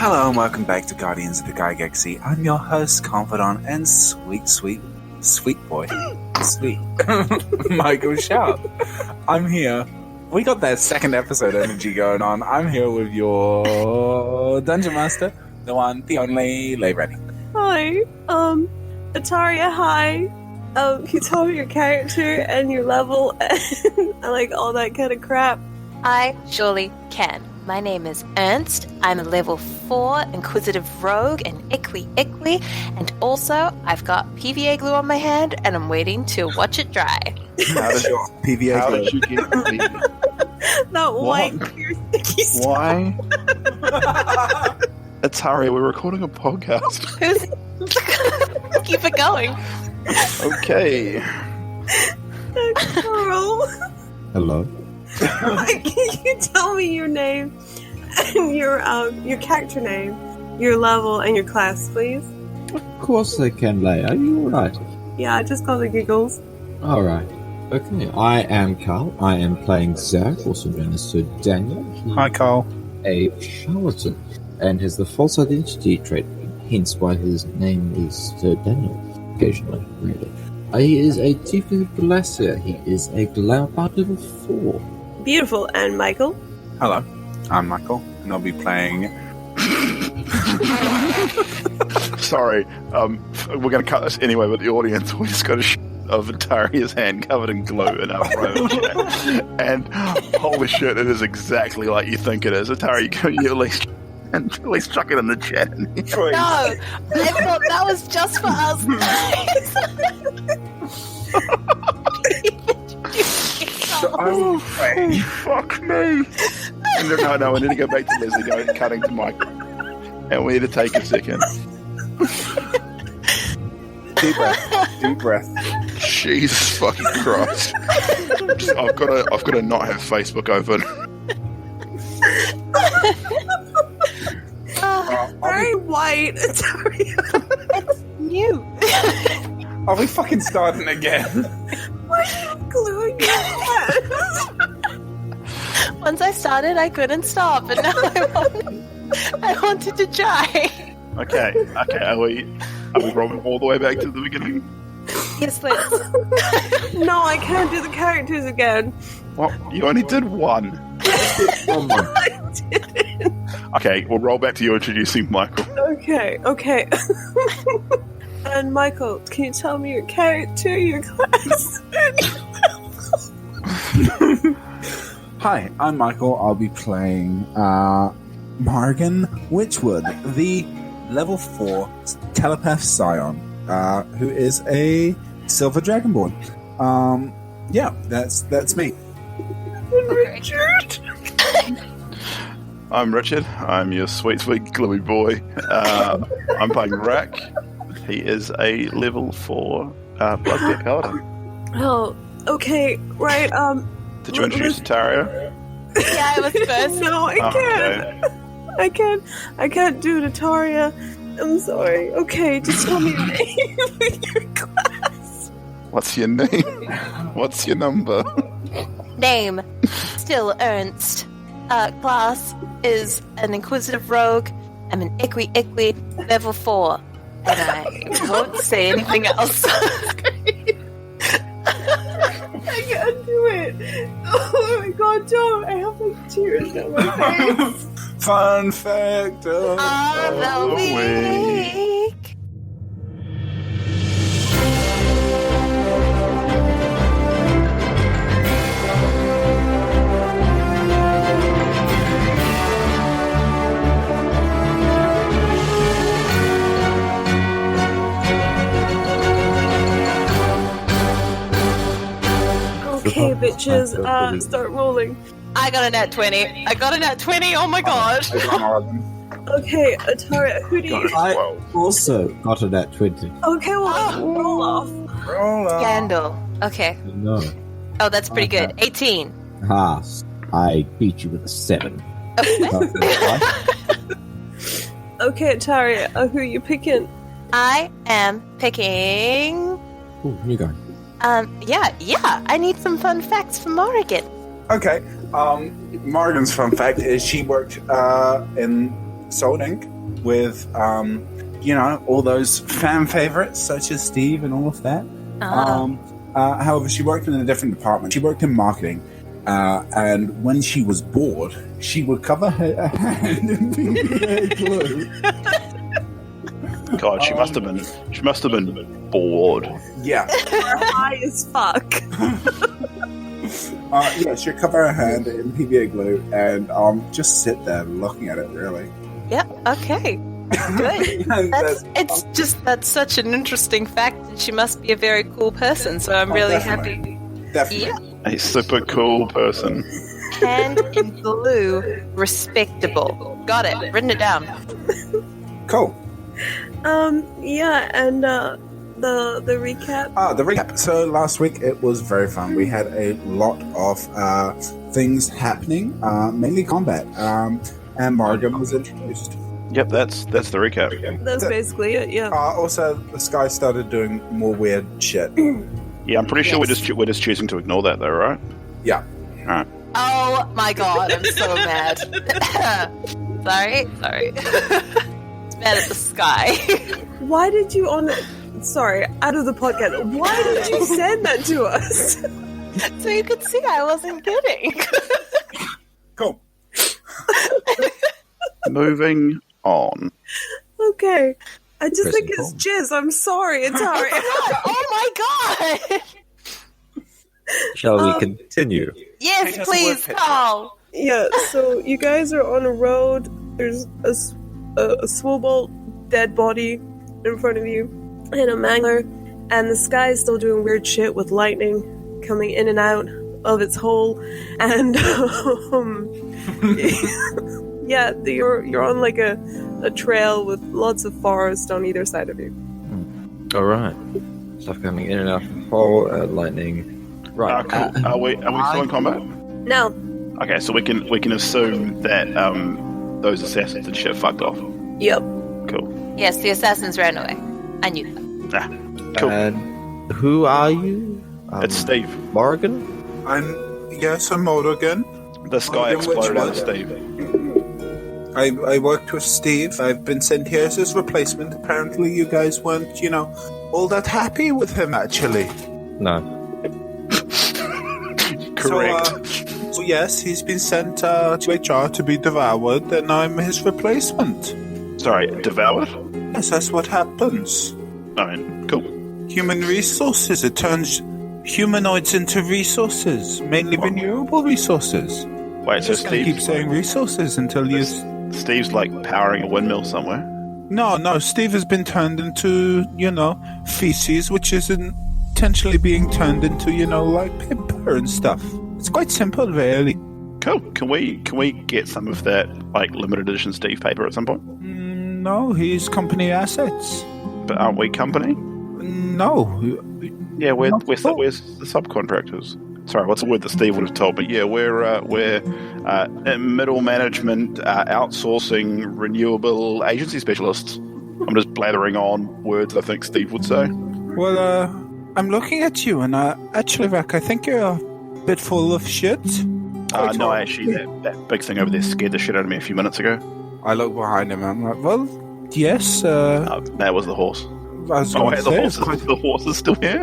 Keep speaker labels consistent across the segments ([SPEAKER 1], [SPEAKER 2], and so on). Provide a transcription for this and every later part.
[SPEAKER 1] Hello and welcome back to Guardians of the Gygax. I'm your host, confidant, and sweet boy. Sweet. Michael Sharpe. I'm here. We got that second episode energy going on. I'm here with your Dungeon Master, the one, the only, Rennie.
[SPEAKER 2] Hi. Ataria, hi. Can you tell me your character and your level and like all that kind of crap?
[SPEAKER 3] I surely can. My name is Ernst. I'm a level 4 Inquisitive Rogue and Ikwiikwii, and also I've got PVA glue on my hand and I'm waiting to watch it dry.
[SPEAKER 1] How did your PVA glue?
[SPEAKER 4] Did you get
[SPEAKER 2] That white clear sticky stuff.
[SPEAKER 4] Why? Ataria, we're recording a podcast.
[SPEAKER 3] Keep it going.
[SPEAKER 4] Okay.
[SPEAKER 2] Karl.
[SPEAKER 5] Hello.
[SPEAKER 2] Can you tell me your name and your character name, your level, and your class, please?
[SPEAKER 5] Of course I can, Leia. Are you alright?
[SPEAKER 2] Yeah, I just got the giggles.
[SPEAKER 5] Alright. Okay, I am Karl. I am playing Zach, also known as Sir Daniel.
[SPEAKER 1] Hi, Karl.
[SPEAKER 5] A charlatan, and has the false identity trait, hence why his name is Sir Daniel, occasionally, really. He is a Tiefling Glacier. He is a Glaubard level 4.
[SPEAKER 2] Beautiful. And Michael?
[SPEAKER 1] Hello. I'm Michael, and I'll be playing...
[SPEAKER 4] Sorry, we're going to cut this anyway, but the audience, we just got a of Ataria's hand covered in glue in our private chat. And holy shit, it is exactly like you think it is. Ataria, can you at least chuck it in the chat?
[SPEAKER 3] No, I thought that was just for us.
[SPEAKER 4] Oh, fuck me. No, we need to go back to Leslie, cutting to Mike. And we need to take a second.
[SPEAKER 1] Deep breath.
[SPEAKER 4] Jesus fucking Christ. I've got to not have Facebook open.
[SPEAKER 2] Very white, Ataria.
[SPEAKER 3] New.
[SPEAKER 1] Are we fucking starting again?
[SPEAKER 2] Why are you gluing your head?
[SPEAKER 3] Once I started, I couldn't stop, and now I wanted to try.
[SPEAKER 4] Okay. Are we rolling all the way back to the beginning?
[SPEAKER 3] Yes, let's.
[SPEAKER 2] No, I can't do the characters again.
[SPEAKER 4] Well, you only did one.
[SPEAKER 2] I didn't.
[SPEAKER 4] Okay, we'll roll back to you introducing Michael.
[SPEAKER 2] Okay. And Michael, can you tell me your character, your class?
[SPEAKER 1] Hi, I'm Michael. I'll be playing Morrigan Witchwood, the level 4 Telepath Psion, who is a Silver Dragonborn. Yeah, that's me.
[SPEAKER 2] Richard.
[SPEAKER 4] I'm Richard. I'm your sweet gluey boy. I'm playing Rack. He is a level 4 Bugbear Paladin.
[SPEAKER 2] Oh, okay, right,
[SPEAKER 4] Did you introduce Ataria?
[SPEAKER 3] Yeah, I was first.
[SPEAKER 2] No, I can't. I can't do it, Ataria. I'm sorry. Okay, just tell me your name and your class.
[SPEAKER 4] What's your name? What's your number?
[SPEAKER 3] Name, still Ernst. Class is an Inquisitive Rogue. I'm an Ikwiikwii, level 4. And I won't say anything else.
[SPEAKER 2] I can't do it. Oh my god, don't. I have like tears down my face.
[SPEAKER 1] Fun fact of
[SPEAKER 3] the week.
[SPEAKER 2] Okay, bitches, start rolling.
[SPEAKER 3] I got a nat 20. Oh my god.
[SPEAKER 2] Okay, Ataria, who do you...
[SPEAKER 5] I also got it at 20.
[SPEAKER 2] Okay, well, roll off.
[SPEAKER 3] Scandal. Okay.
[SPEAKER 5] No.
[SPEAKER 3] Oh, that's pretty good. 18.
[SPEAKER 5] I beat you with a 7.
[SPEAKER 2] Okay, Ataria, who are you picking?
[SPEAKER 3] I am picking...
[SPEAKER 5] Ooh, you go.
[SPEAKER 3] Yeah. I need some fun facts from Morrigan.
[SPEAKER 1] Okay. Morrigan's fun fact is she worked in Soul Inc. with, all those fan favorites such as Steve and all of that. However, she worked in a different department. She worked in marketing. And when she was bored, she would cover her hand in PVA glue.
[SPEAKER 4] God, she must have been bored.
[SPEAKER 1] Yeah.
[SPEAKER 2] High as fuck.
[SPEAKER 1] She'd cover her hand in PVA glue and just sit there looking at it, really.
[SPEAKER 3] Yeah, okay. Good. That's such an interesting fact, and she must be a very cool person, so I'm really happy.
[SPEAKER 1] Definitely.
[SPEAKER 3] Yeah.
[SPEAKER 4] A super cool person.
[SPEAKER 3] Hand in glue, respectable. Got it. Written it down.
[SPEAKER 1] Cool.
[SPEAKER 2] And the recap.
[SPEAKER 1] The recap. So last week it was very fun. We had a lot of things happening, mainly combat. And Morrigan was introduced.
[SPEAKER 4] Yep, that's the recap.
[SPEAKER 2] That's basically it. Yeah.
[SPEAKER 1] Also, the sky started doing more weird shit.
[SPEAKER 4] Yeah, I'm pretty sure we're just choosing to ignore that, though, right?
[SPEAKER 1] Yeah.
[SPEAKER 4] All right.
[SPEAKER 3] Oh my god, I'm so mad. Sorry. It's mad at the sky.
[SPEAKER 2] Why did you Sorry, out of the podcast. Why did you send that to us?
[SPEAKER 3] So you could see I wasn't kidding.
[SPEAKER 1] Cool.
[SPEAKER 4] Moving on.
[SPEAKER 2] Okay. I just
[SPEAKER 5] Pressing
[SPEAKER 2] think it's
[SPEAKER 5] forward.
[SPEAKER 2] jizz. I'm sorry, Ataria.
[SPEAKER 3] Oh my god!
[SPEAKER 5] Shall we continue?
[SPEAKER 3] Yes, please, Karl.
[SPEAKER 2] Yeah, so you guys are on a road. There's a Swobolt dead body in front of you, and a mangler, and the sky is still doing weird shit with lightning coming in and out of its hole, and you're on like a trail with lots of forest on either side of you.
[SPEAKER 5] Alright. Stuff coming in and out from the hole, lightning. Right.
[SPEAKER 4] Cool. Are we still in combat?
[SPEAKER 2] No,
[SPEAKER 4] Okay, so we can assume that those assassins and shit fucked off.
[SPEAKER 2] yep.
[SPEAKER 4] Cool.
[SPEAKER 3] Yes, the assassins ran away. I knew that.
[SPEAKER 4] Cool.
[SPEAKER 5] And who are you?
[SPEAKER 4] It's Steve.
[SPEAKER 5] Morrigan?
[SPEAKER 1] I'm Morrigan.
[SPEAKER 4] This guy
[SPEAKER 1] Morrigan
[SPEAKER 4] exploded out of
[SPEAKER 1] Witchwood.
[SPEAKER 4] Steve.
[SPEAKER 1] I worked with Steve. I've been sent here as his replacement. Apparently you guys weren't, all that happy with him, actually.
[SPEAKER 5] No.
[SPEAKER 4] Correct.
[SPEAKER 1] So yes, he's been sent to HR to be devoured, and I'm his replacement.
[SPEAKER 4] Sorry, devoured?
[SPEAKER 1] Yes, that's what happens.
[SPEAKER 4] I mean, cool.
[SPEAKER 1] Human resources. It turns humanoids into resources, mainly renewable resources.
[SPEAKER 4] Wait, so
[SPEAKER 1] Just gonna keep saying resources until you...
[SPEAKER 4] Steve's like powering a windmill somewhere.
[SPEAKER 1] No, Steve has been turned into, feces, which is intentionally being turned into, like paper and stuff. It's quite simple, really.
[SPEAKER 4] Cool. Can we get some of that like limited edition Steve paper at some point?
[SPEAKER 1] No, he's company assets.
[SPEAKER 4] But aren't we company?
[SPEAKER 1] No.
[SPEAKER 4] Yeah, we're
[SPEAKER 1] Not at all.
[SPEAKER 4] the subcontractors. Sorry, what's the word that Steve would have told me? Yeah, we're middle management, outsourcing, renewable agency specialists. I'm just blathering on words I think Steve would say.
[SPEAKER 1] Well, I'm looking at you, and actually, Rack, I think you're a bit full of shit.
[SPEAKER 4] No, actually, that big thing over there scared the shit out of me a few minutes ago.
[SPEAKER 1] I look behind him, and I'm like, well, yes,
[SPEAKER 4] That was the horse.
[SPEAKER 1] I was
[SPEAKER 4] Oh,
[SPEAKER 1] going
[SPEAKER 4] wait,
[SPEAKER 1] to
[SPEAKER 4] the
[SPEAKER 1] say,
[SPEAKER 4] horse is still here?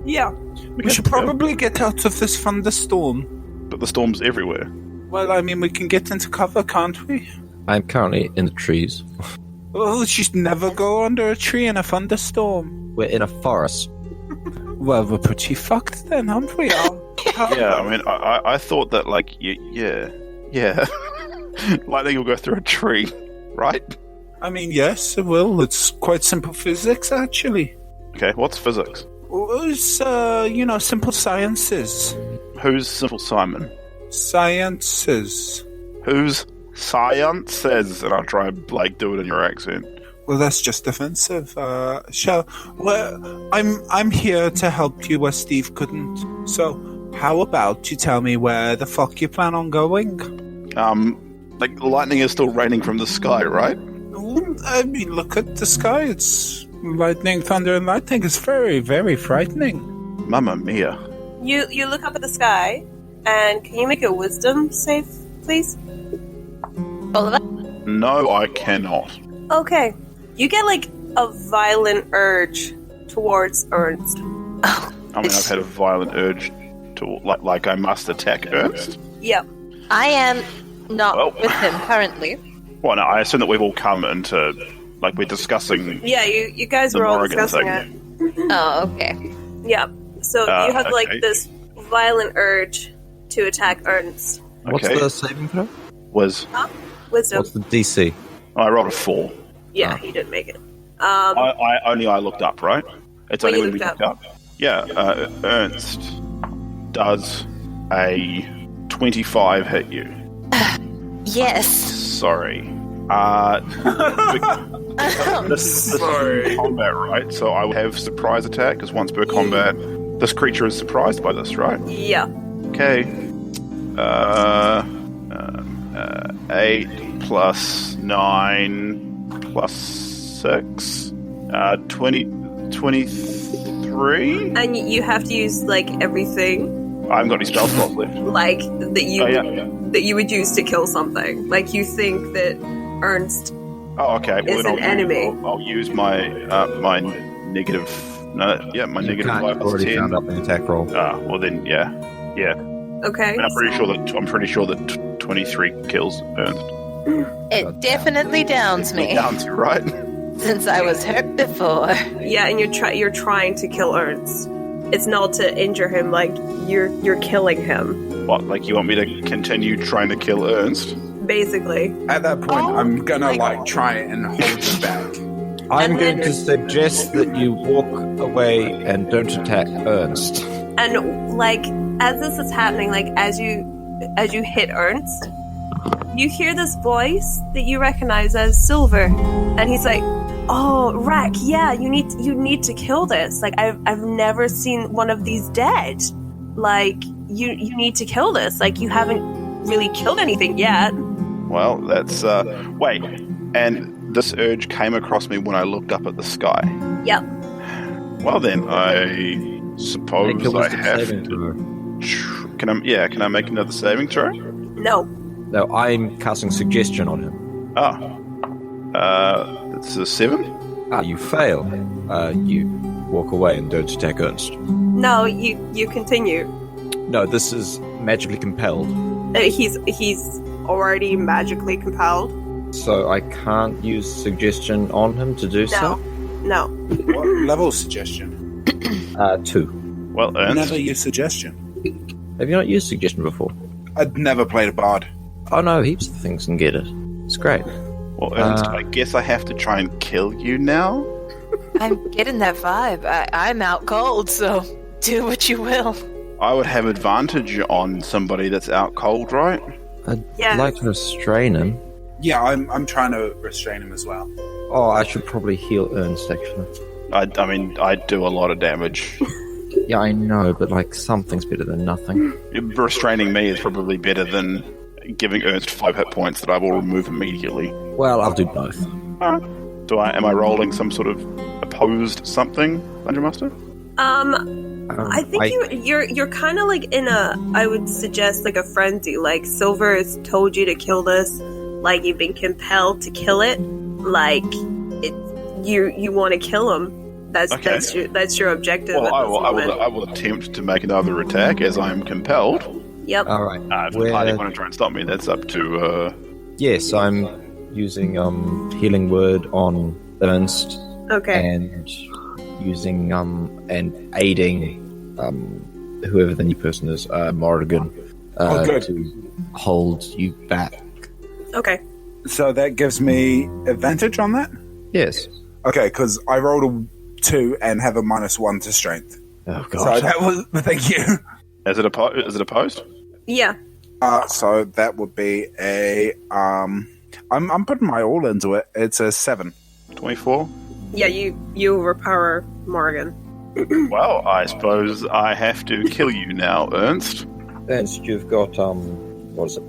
[SPEAKER 2] Yeah.
[SPEAKER 1] we should probably get out of this thunderstorm.
[SPEAKER 4] But the storm's everywhere.
[SPEAKER 1] Well, I mean, we can get into cover, can't we?
[SPEAKER 5] I'm currently in the trees.
[SPEAKER 1] Well, just never go under a tree in a thunderstorm.
[SPEAKER 5] We're in a forest.
[SPEAKER 1] Well, we're pretty fucked then, aren't we?
[SPEAKER 4] Yeah, I mean, I thought that, like, yeah. Lightning will go through a tree, right?
[SPEAKER 1] I mean, yes, it will. It's quite simple physics, actually.
[SPEAKER 4] Okay, what's physics?
[SPEAKER 1] Well, it's, simple sciences.
[SPEAKER 4] Who's Simple Simon?
[SPEAKER 1] Sciences.
[SPEAKER 4] Who's sciences? And I'll try and, like, do it in your accent.
[SPEAKER 1] Well, that's just offensive. I'm here to help you where Steve couldn't. So, how about you tell me where the fuck you plan on going?
[SPEAKER 4] Like, lightning is still raining from the sky, right?
[SPEAKER 1] I mean, look at the sky. It's lightning, thunder, and lightning. It's very, very frightening.
[SPEAKER 4] Mamma mia.
[SPEAKER 2] You look up at the sky, and can you make a wisdom save, please?
[SPEAKER 3] All of it?
[SPEAKER 4] No, I cannot.
[SPEAKER 2] Okay. You get like a violent urge towards Ernst.
[SPEAKER 3] Oh,
[SPEAKER 4] I mean, I've had a violent urge to, like I must attack Ernst.
[SPEAKER 2] Yep.
[SPEAKER 3] I am not
[SPEAKER 4] Well.
[SPEAKER 3] with him currently.
[SPEAKER 4] Well, no, I assume that we've all come into, like, we're discussing...
[SPEAKER 2] Yeah, you guys
[SPEAKER 4] The
[SPEAKER 2] were all
[SPEAKER 4] Morrigan
[SPEAKER 2] discussing
[SPEAKER 4] thing.
[SPEAKER 2] it.
[SPEAKER 3] Oh, okay.
[SPEAKER 2] Yep. So you have like
[SPEAKER 4] okay.
[SPEAKER 2] this violent urge to attack Ernst.
[SPEAKER 5] What's
[SPEAKER 4] Okay.
[SPEAKER 5] the saving throw?
[SPEAKER 4] Was...
[SPEAKER 2] Wisdom.
[SPEAKER 5] What's the DC?
[SPEAKER 4] I rolled a 4.
[SPEAKER 2] Yeah, he didn't make it.
[SPEAKER 4] I looked up, right? It's
[SPEAKER 2] Well,
[SPEAKER 4] only
[SPEAKER 2] you
[SPEAKER 4] when we
[SPEAKER 2] looked
[SPEAKER 4] looked up. Yeah, Ernst does a 25 hit you.
[SPEAKER 3] Yes.
[SPEAKER 4] Sorry. This is combat, right? So I will have surprise attack, because once per combat, this creature is surprised by this, right?
[SPEAKER 2] Yeah.
[SPEAKER 4] Okay. 8 plus 9 plus 6. 23?
[SPEAKER 2] And you have to use like everything
[SPEAKER 4] I haven't got any spell slots left.
[SPEAKER 2] like that you
[SPEAKER 4] Oh, yeah.
[SPEAKER 2] that you would use to kill something. Like you think that Ernst.
[SPEAKER 4] Oh, okay.
[SPEAKER 2] Is
[SPEAKER 4] Well,
[SPEAKER 2] an enemy.
[SPEAKER 4] I'll use my my negative. No, yeah, my
[SPEAKER 5] You
[SPEAKER 4] negative
[SPEAKER 5] can't,
[SPEAKER 4] 5
[SPEAKER 5] you've
[SPEAKER 4] plus
[SPEAKER 5] already
[SPEAKER 4] 10.
[SPEAKER 5] found up the attack roll.
[SPEAKER 4] Well then, yeah.
[SPEAKER 2] Okay.
[SPEAKER 4] And I'm pretty sure that 23 kills Ernst.
[SPEAKER 3] It definitely downs me,
[SPEAKER 4] Down to right.
[SPEAKER 3] since I was hurt before.
[SPEAKER 2] Yeah, and you're trying to kill Ernst. It's not to injure him. Like you're killing him.
[SPEAKER 4] What? Like you want me to continue trying to kill Ernst?
[SPEAKER 2] Basically.
[SPEAKER 1] At that point,
[SPEAKER 3] Oh
[SPEAKER 1] I'm gonna
[SPEAKER 2] my
[SPEAKER 1] like
[SPEAKER 2] God.
[SPEAKER 1] try and hold you back.
[SPEAKER 5] I'm
[SPEAKER 2] And
[SPEAKER 5] going
[SPEAKER 2] then-
[SPEAKER 5] to suggest that you walk away and don't attack Ernst.
[SPEAKER 2] And like as this is happening, like as you hit Ernst, you hear this voice that you recognize as Silver, and he's like, "Oh, Rack, yeah, you need to kill this. Like I've never seen one of these dead. Like you need to kill this. Like you haven't really killed anything yet."
[SPEAKER 4] Well, that's wait. And this urge came across me when I looked up at the sky.
[SPEAKER 2] Yep.
[SPEAKER 4] Well then, I suppose
[SPEAKER 5] Make a
[SPEAKER 4] I
[SPEAKER 5] wisdom
[SPEAKER 4] have
[SPEAKER 5] saving
[SPEAKER 4] to.
[SPEAKER 5] throw.
[SPEAKER 4] Can I make another saving throw?
[SPEAKER 2] No.
[SPEAKER 5] No, I'm casting suggestion on him.
[SPEAKER 4] It's a 7.
[SPEAKER 5] You fail. You walk away and don't attack Ernst.
[SPEAKER 2] No. You continue.
[SPEAKER 5] No, this is magically compelled,
[SPEAKER 2] He's already magically compelled.
[SPEAKER 5] so I can't use suggestion on him to do so.
[SPEAKER 2] No.
[SPEAKER 1] What level suggestion?
[SPEAKER 5] 2.
[SPEAKER 4] Well, Ernst.
[SPEAKER 1] Never use suggestion.
[SPEAKER 5] Have you not used suggestion before?
[SPEAKER 1] I'd never played a bard.
[SPEAKER 5] Oh no, heaps of things can get it. It's great.
[SPEAKER 4] Well, Ernst, I guess I have to try and kill you now.
[SPEAKER 3] I'm getting that vibe. I'm out cold, so do what you will.
[SPEAKER 4] I would have advantage on somebody that's out cold, right?
[SPEAKER 5] I'd
[SPEAKER 2] Yeah.
[SPEAKER 5] like to restrain him.
[SPEAKER 1] Yeah, I'm trying to restrain him as well.
[SPEAKER 5] Oh, I should probably heal Ernst, actually.
[SPEAKER 4] I mean, I do a lot of damage.
[SPEAKER 5] Yeah, I know, but like something's better than nothing.
[SPEAKER 4] Restraining me is probably better than giving Ernst 5 hit points that I will remove immediately.
[SPEAKER 5] Well, I'll do both.
[SPEAKER 4] Am I rolling some sort of opposed something, Dungeon Master?
[SPEAKER 2] I think you're kind of like in a, I would suggest like a frenzy. Like Silver has told you to kill this, like you've been compelled to kill it, like you want to kill him.
[SPEAKER 4] Okay.
[SPEAKER 2] That's your objective.
[SPEAKER 4] Well,
[SPEAKER 2] at
[SPEAKER 4] I
[SPEAKER 2] this
[SPEAKER 4] will,
[SPEAKER 2] moment.
[SPEAKER 4] I will attempt to make another attack as I am compelled.
[SPEAKER 2] Yep.
[SPEAKER 5] All right.
[SPEAKER 4] If the party want to try and stop me, that's up to...
[SPEAKER 5] Yes, I'm using healing word on Ernst
[SPEAKER 2] Okay.
[SPEAKER 5] and using and aiding whoever the new person is, Morrigan,
[SPEAKER 1] good.
[SPEAKER 5] to hold you back.
[SPEAKER 2] Okay.
[SPEAKER 1] So that gives me advantage on that?
[SPEAKER 5] Yes.
[SPEAKER 1] Okay, because I rolled a 2 and have a -1 to strength.
[SPEAKER 5] Oh
[SPEAKER 1] So
[SPEAKER 5] god.
[SPEAKER 1] that was... Thank you.
[SPEAKER 4] Is it opposed?
[SPEAKER 2] Yeah.
[SPEAKER 1] So that would be a... I'm putting my all into it. It's a 7.
[SPEAKER 4] 24?
[SPEAKER 2] Yeah. You overpower Morgan.
[SPEAKER 4] Well, I suppose I have to kill you now, Ernst.
[SPEAKER 5] Ernst, you've got what is it?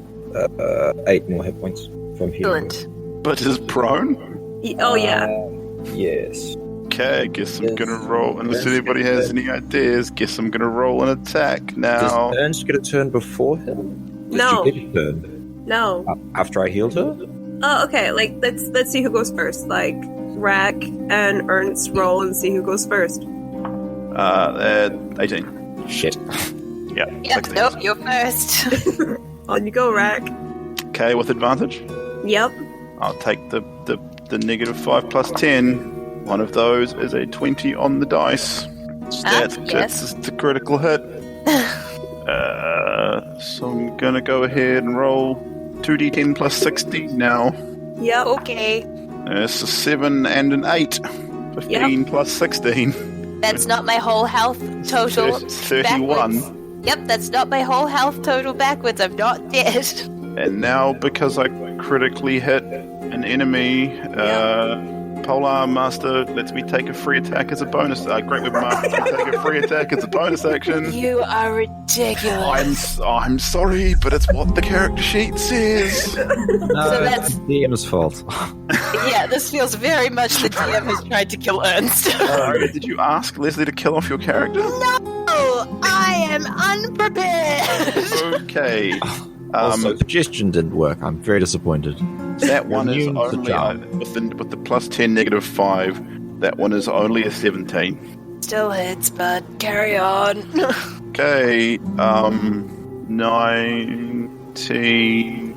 [SPEAKER 5] 8 more hit points from healing.
[SPEAKER 3] Excellent.
[SPEAKER 4] But is prone?
[SPEAKER 2] Oh yeah.
[SPEAKER 5] Yes.
[SPEAKER 4] Okay, I guess I'm
[SPEAKER 5] Yes.
[SPEAKER 4] gonna roll. Unless
[SPEAKER 5] Ernst
[SPEAKER 4] anybody
[SPEAKER 5] gets
[SPEAKER 4] has any ideas, guess I'm gonna roll an attack now.
[SPEAKER 5] Does Ernst get a turn before him?
[SPEAKER 2] No.
[SPEAKER 5] Did you get a turn
[SPEAKER 2] No.
[SPEAKER 5] after I healed her?
[SPEAKER 2] Oh, okay. Like let's see who goes first. Like Rack and Ernst roll and see who goes first.
[SPEAKER 4] 18.
[SPEAKER 5] Shit.
[SPEAKER 4] Yeah.
[SPEAKER 3] Yep,
[SPEAKER 4] 16.
[SPEAKER 3] nope, you're first.
[SPEAKER 2] On you go, Rack.
[SPEAKER 4] Okay, with advantage.
[SPEAKER 2] Yep.
[SPEAKER 4] I'll take the -5 plus 10. One of those is a 20 on the dice. That's
[SPEAKER 3] yes.
[SPEAKER 4] a critical hit. So I'm gonna go ahead and roll 2d10 plus 16 now.
[SPEAKER 2] Yep.
[SPEAKER 3] Okay.
[SPEAKER 4] It's a 7 and an 8. 15 plus 16.
[SPEAKER 3] That's not my whole health total.
[SPEAKER 4] 31.
[SPEAKER 3] Backwards. Yep, that's not my whole health total backwards. I'm not dead.
[SPEAKER 4] And now, because I critically hit an enemy, Polearm Master lets me take a free attack as a bonus. Great Whip Master lets me take a free attack as a bonus action.
[SPEAKER 3] You are ridiculous.
[SPEAKER 4] I'm sorry, but it's what the character sheet says.
[SPEAKER 5] No,
[SPEAKER 3] So that's-
[SPEAKER 5] it's DM's fault.
[SPEAKER 3] Yeah, this feels very much the DM has tried to kill Ernst.
[SPEAKER 4] Did you ask Leslie to kill off your character?
[SPEAKER 3] No, I am unprepared.
[SPEAKER 4] Okay.
[SPEAKER 5] Also, suggestion didn't work. I'm very disappointed.
[SPEAKER 4] That one is
[SPEAKER 5] Immune to
[SPEAKER 4] only
[SPEAKER 5] charm.
[SPEAKER 4] with the plus 10, -5. That one is only a 17.
[SPEAKER 3] Still hits, but carry on.
[SPEAKER 4] Okay. 19,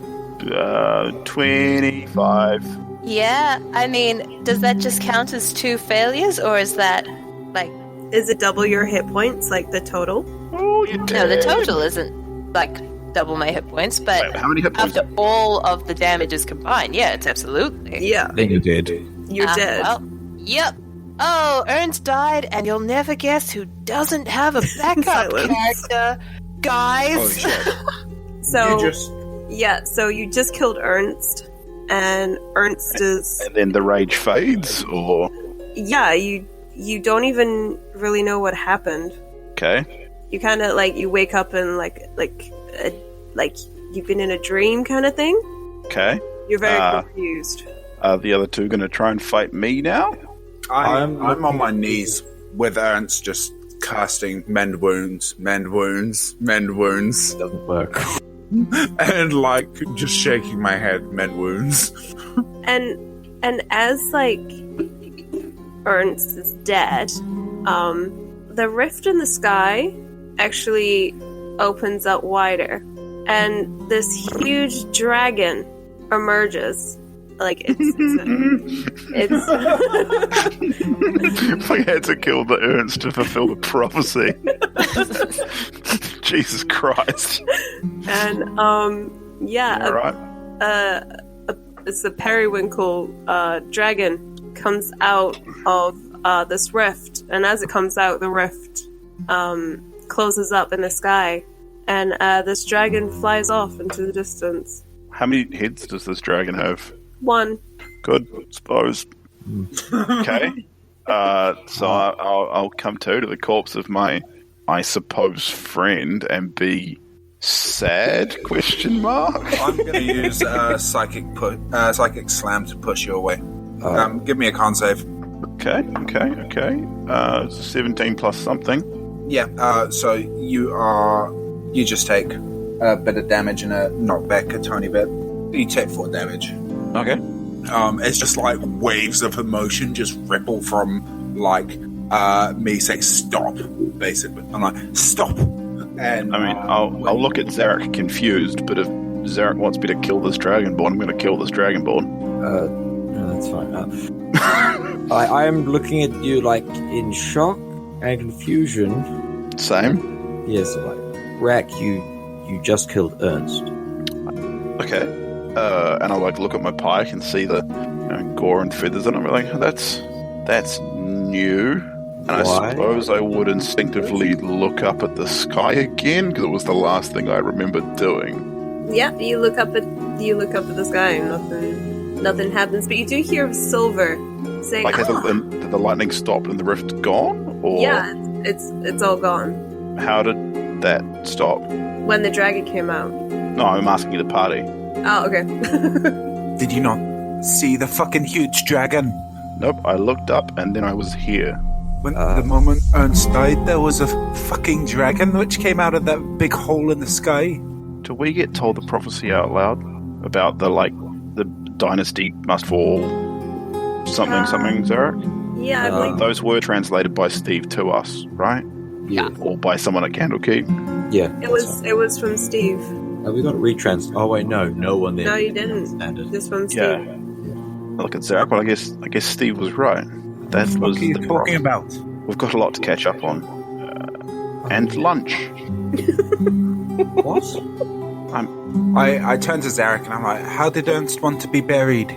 [SPEAKER 4] 25.
[SPEAKER 3] Yeah, I mean, does that just count as 2 failures, or is that like
[SPEAKER 2] Is it double your hit points, like the total?
[SPEAKER 4] Oh, you did.
[SPEAKER 3] no? The total isn't like double my hit points, but
[SPEAKER 4] Wait, how many hit points?
[SPEAKER 3] after all of the damage is combined, yeah, it's absolutely.
[SPEAKER 2] Yeah.
[SPEAKER 5] Then you did.
[SPEAKER 2] You're dead.
[SPEAKER 3] Well, yep. Oh, Ernst died, and you'll never guess who doesn't have a backup
[SPEAKER 2] Silence.
[SPEAKER 3] character, guys.
[SPEAKER 1] Holy shit.
[SPEAKER 2] So
[SPEAKER 1] You just...
[SPEAKER 2] so you just killed Ernst, and Ernst is
[SPEAKER 4] And then the rage fades, or
[SPEAKER 2] you don't even really know what happened.
[SPEAKER 4] okay.
[SPEAKER 2] You kind of like you wake up and like you've been in a dream kind of thing.
[SPEAKER 4] Okay.
[SPEAKER 2] You're very
[SPEAKER 4] Ah.
[SPEAKER 2] confused.
[SPEAKER 4] Are the other two going to try and fight me now?
[SPEAKER 1] I'm on my knees with Ernst just casting mend wounds, mend wounds, mend wounds,
[SPEAKER 5] Doesn't work.
[SPEAKER 1] and like just shaking my head, mend wounds.
[SPEAKER 2] And as like Ernst is dead, the rift in the sky actually opens up wider, and this huge dragon emerges. Like it's
[SPEAKER 4] I had to kill the Ernst to fulfill the prophecy. Jesus Christ.
[SPEAKER 2] and
[SPEAKER 4] All right.
[SPEAKER 2] it's the periwinkle dragon comes out of this rift, and as it comes out, the rift closes up in the sky, and this dragon flies off into the distance.
[SPEAKER 4] How many heads does this dragon have?
[SPEAKER 2] 1.
[SPEAKER 4] Good, suppose. Okay. So I'll come to the corpse of my, I suppose, friend and be sad? Question mark.
[SPEAKER 1] I'm going to use psychic slam to push you away. Give me a con save.
[SPEAKER 4] Okay. 17 plus something.
[SPEAKER 1] Yeah. So you just take a bit of damage and a knockback a tiny bit. You take 4 damage.
[SPEAKER 4] Okay.
[SPEAKER 1] It's just like waves of emotion just ripple from like me saying stop, basically. I'm like stop, and
[SPEAKER 4] I mean, I'll look at Zarek confused, but if Zarek wants me to kill this Dragonborn, I'm going to kill this Dragonborn.
[SPEAKER 5] No, that's fine. I am looking at you like in shock and confusion.
[SPEAKER 4] Same.
[SPEAKER 5] Yes, like Rack, you just killed Ernst.
[SPEAKER 4] Okay. And I like look at my pike and see the gore and feathers, and I'm like, that's new. And I
[SPEAKER 5] Why?
[SPEAKER 4] suppose I would instinctively look up at the sky again because it was the last thing I remember doing.
[SPEAKER 2] Yeah, you look up at the sky and nothing happens, but you do hear Silver saying,
[SPEAKER 4] Like, has did the lightning stop and the rift gone? Or
[SPEAKER 2] "Yeah, it's all gone."
[SPEAKER 4] how did that stop?
[SPEAKER 2] When the dragon came out.
[SPEAKER 4] No, I'm asking you the party.
[SPEAKER 2] Oh, okay.
[SPEAKER 1] did you not see the fucking huge dragon?
[SPEAKER 4] Nope, I looked up and then I was here.
[SPEAKER 1] When the moment Ernst died, there was a fucking dragon which came out of that big hole in the sky.
[SPEAKER 4] Do we get told the prophecy out loud about the dynasty must fall. Something, Zarek?
[SPEAKER 2] Yeah, I believe.
[SPEAKER 4] Those were translated by Steve to us, right?
[SPEAKER 5] Yeah.
[SPEAKER 4] Or by someone at Candlekeep.
[SPEAKER 5] Yeah.
[SPEAKER 2] It was from Steve.
[SPEAKER 5] We got it retrans. Oh wait, no one there.
[SPEAKER 2] No, you didn't.
[SPEAKER 5] Standard.
[SPEAKER 2] Just from Steve.
[SPEAKER 4] Yeah. Look at Zarek, but I guess Steve was right. That was
[SPEAKER 1] What are you
[SPEAKER 4] the
[SPEAKER 1] talking
[SPEAKER 4] problem.
[SPEAKER 1] about?
[SPEAKER 4] We've got a lot to catch up on. And lunch.
[SPEAKER 5] What?
[SPEAKER 1] I turn to Zarek and I'm like, how did Ernst want to be buried?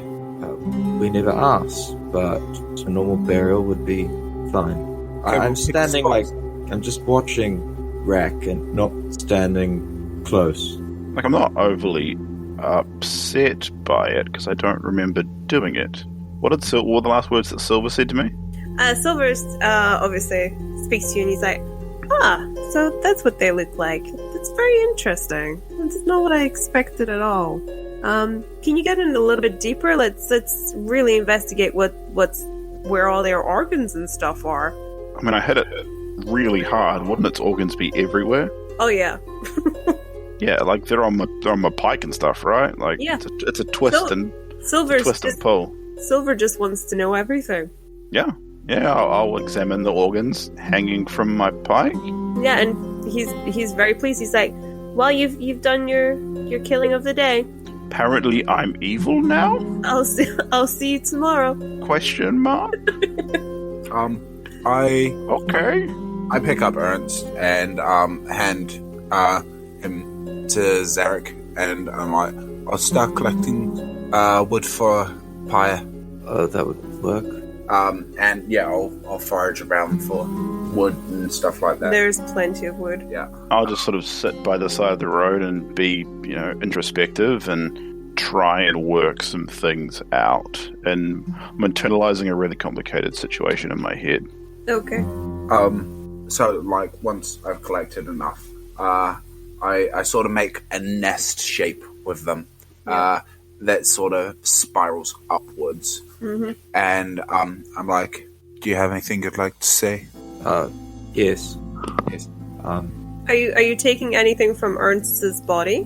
[SPEAKER 5] We never asked, but a normal burial would be fine.
[SPEAKER 1] Okay,
[SPEAKER 5] I'm
[SPEAKER 1] we'll pick
[SPEAKER 5] standing
[SPEAKER 1] a
[SPEAKER 5] like
[SPEAKER 1] spot.
[SPEAKER 5] I'm just watching Rack and not standing close.
[SPEAKER 4] Like, I'm not overly upset by it because I don't remember doing it. What were the last words that Silver said to me?
[SPEAKER 2] Silver obviously speaks to you and he's like, so that's what they look like. That's very interesting. That's not what I expected at all. Can you get in a little bit deeper? Let's really investigate where all their organs and stuff are.
[SPEAKER 4] I mean, I hit it really hard. Wouldn't its organs be everywhere?
[SPEAKER 2] Oh yeah.
[SPEAKER 4] Yeah, like they're on my pike and stuff, right? Like,
[SPEAKER 2] Yeah.
[SPEAKER 4] it's a twist and
[SPEAKER 2] Silver's
[SPEAKER 4] twist and
[SPEAKER 2] just,
[SPEAKER 4] pull.
[SPEAKER 2] Silver just wants to know everything.
[SPEAKER 4] Yeah, I'll examine the organs hanging from my pike.
[SPEAKER 2] Yeah, and he's very pleased. He's like, well, you've done your killing of the day.
[SPEAKER 4] Apparently, I'm evil now?
[SPEAKER 2] I'll see you tomorrow.
[SPEAKER 4] Question mark? Okay.
[SPEAKER 1] I pick up Ernst and hand him to Zarek, and I'm like, I'll start collecting wood for pyre.
[SPEAKER 5] That would work.
[SPEAKER 1] And yeah, I'll forage around for wood and stuff like that.
[SPEAKER 2] There's plenty of wood.
[SPEAKER 1] Yeah.
[SPEAKER 4] I'll just sort of sit by the side of the road and be, introspective and try and work some things out. And I'm internalizing a really complicated situation in my head.
[SPEAKER 2] Okay.
[SPEAKER 1] So like once I've collected enough, I sort of make a nest shape with them. That sort of spirals upwards.
[SPEAKER 2] Mm-hmm.
[SPEAKER 1] And I'm like, do you have anything you'd like to say?
[SPEAKER 5] Yes.
[SPEAKER 2] Are you taking anything from Ernst's body?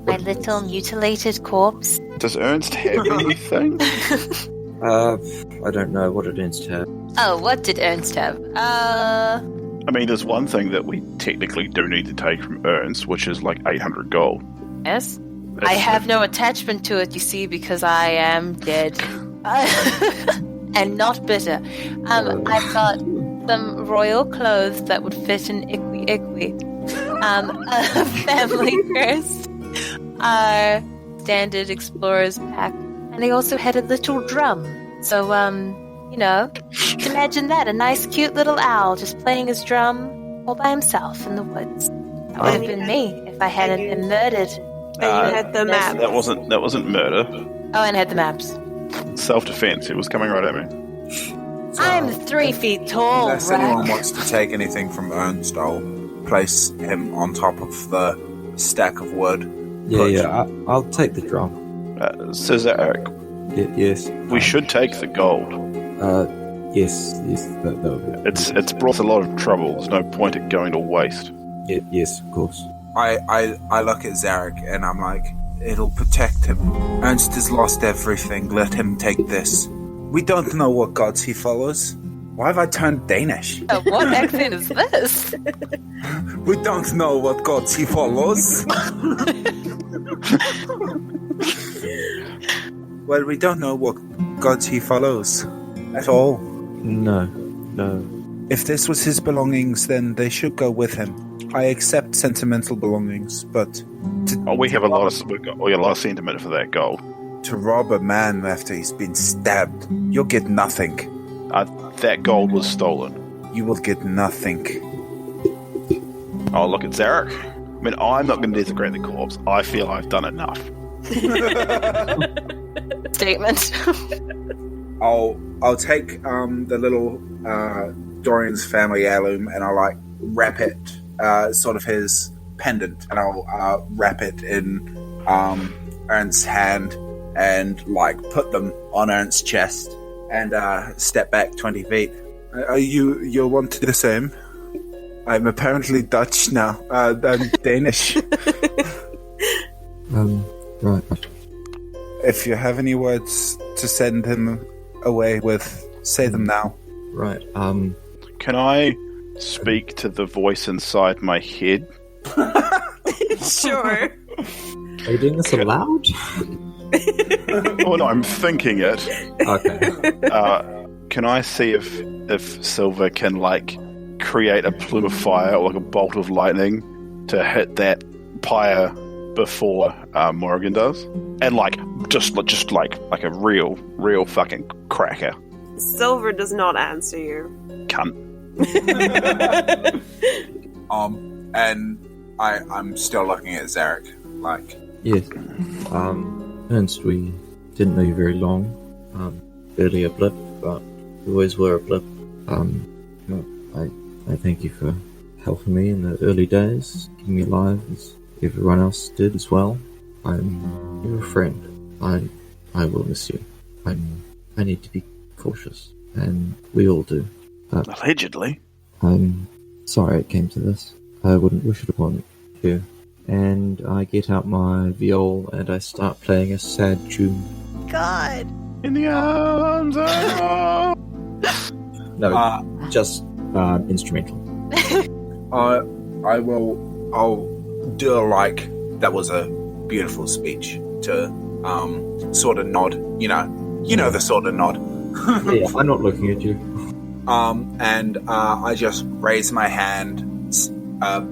[SPEAKER 3] My little mutilated corpse.
[SPEAKER 4] Does Ernst have anything?
[SPEAKER 5] I don't know what it is to have.
[SPEAKER 3] Oh, what did Ernst have?
[SPEAKER 4] I mean, there's one thing that we technically do need to take from Ernst, which is like 800 gold.
[SPEAKER 3] Yes? I have no attachment to it, you see, because I am dead. And not bitter. I've got some royal clothes that would fit an Ikwiikwii. A family crest. Our standard explorer's pack. And I also had a little drum. So, imagine that. A nice, cute little owl just playing his drum all by himself in the woods. That would have been me if I hadn't been murdered.
[SPEAKER 2] And you had the map.
[SPEAKER 4] That wasn't murder.
[SPEAKER 3] Oh, and I had the maps.
[SPEAKER 4] Self-defense. It was coming right at me.
[SPEAKER 3] I'm 3 feet tall,
[SPEAKER 1] Unless anyone
[SPEAKER 3] Rack.
[SPEAKER 1] wants to take anything from Ernst, I'll place him on top of the stack of wood.
[SPEAKER 5] I'll take the drum.
[SPEAKER 4] Says Eric.
[SPEAKER 5] Yes.
[SPEAKER 4] We should take the gold.
[SPEAKER 5] Yes. That would be.
[SPEAKER 4] It's brought a lot of trouble. There's no point in going to waste.
[SPEAKER 5] Yes, of course.
[SPEAKER 1] I look at Zarek and I'm like, it'll protect him. Ernst has lost everything. Let him take this. We don't know what gods he follows. Why have I turned Danish?
[SPEAKER 3] What accent is this?
[SPEAKER 1] We don't know what gods he follows. Well, we don't know what gods he follows at all.
[SPEAKER 5] No.
[SPEAKER 1] If this was his belongings, then they should go with him. I accept sentimental belongings, but
[SPEAKER 4] We got a lot of sentiment for that gold.
[SPEAKER 1] to rob a man after he's been stabbed, you'll get nothing.
[SPEAKER 4] That gold was stolen.
[SPEAKER 1] You will get nothing.
[SPEAKER 4] Oh, look at Zarek. I mean, I'm not going to desecrate the corpse. I feel I've done enough.
[SPEAKER 3] Statement.
[SPEAKER 1] I'll take the little Dorian's family heirloom and I'll wrap it, sort of his pendant, and I'll wrap it in Ernst's hand and put them on Ernst's chest and step back 20 feet. You'll want to do the same. I'm apparently Dutch now. I'm Danish.
[SPEAKER 5] Right.
[SPEAKER 1] if you have any words to send him away with, say them now.
[SPEAKER 5] Right.
[SPEAKER 4] Can I speak to the voice inside my head?
[SPEAKER 2] Sure.
[SPEAKER 5] Are you doing this aloud?
[SPEAKER 4] Oh no, I'm thinking it.
[SPEAKER 5] Okay.
[SPEAKER 4] Can I see if Silver can like create a plume of fire or like a bolt of lightning to hit that pyre before Morrigan does, and like just like a real fucking cracker.
[SPEAKER 2] Silver does not answer you.
[SPEAKER 4] Cunt.
[SPEAKER 1] And I'm still looking at Zarek, like.
[SPEAKER 5] Yes. Ernst, we didn't know you very long. Barely a blip, but you always were a blip. I thank you for helping me in the early days, keeping me alive as everyone else did as well. You're a friend. I will miss you. I need to be cautious, and we all do. But
[SPEAKER 4] Allegedly.
[SPEAKER 5] I'm sorry it came to this. I wouldn't wish it upon you. And I get out my viol and I start playing a sad tune.
[SPEAKER 3] God.
[SPEAKER 4] In the arms of...
[SPEAKER 5] No, just instrumental.
[SPEAKER 1] I'll do a like that was a beautiful speech to sort of nod, you know the sort of nod.
[SPEAKER 5] Yeah, I'm not looking at you.
[SPEAKER 1] And I just raise my hand,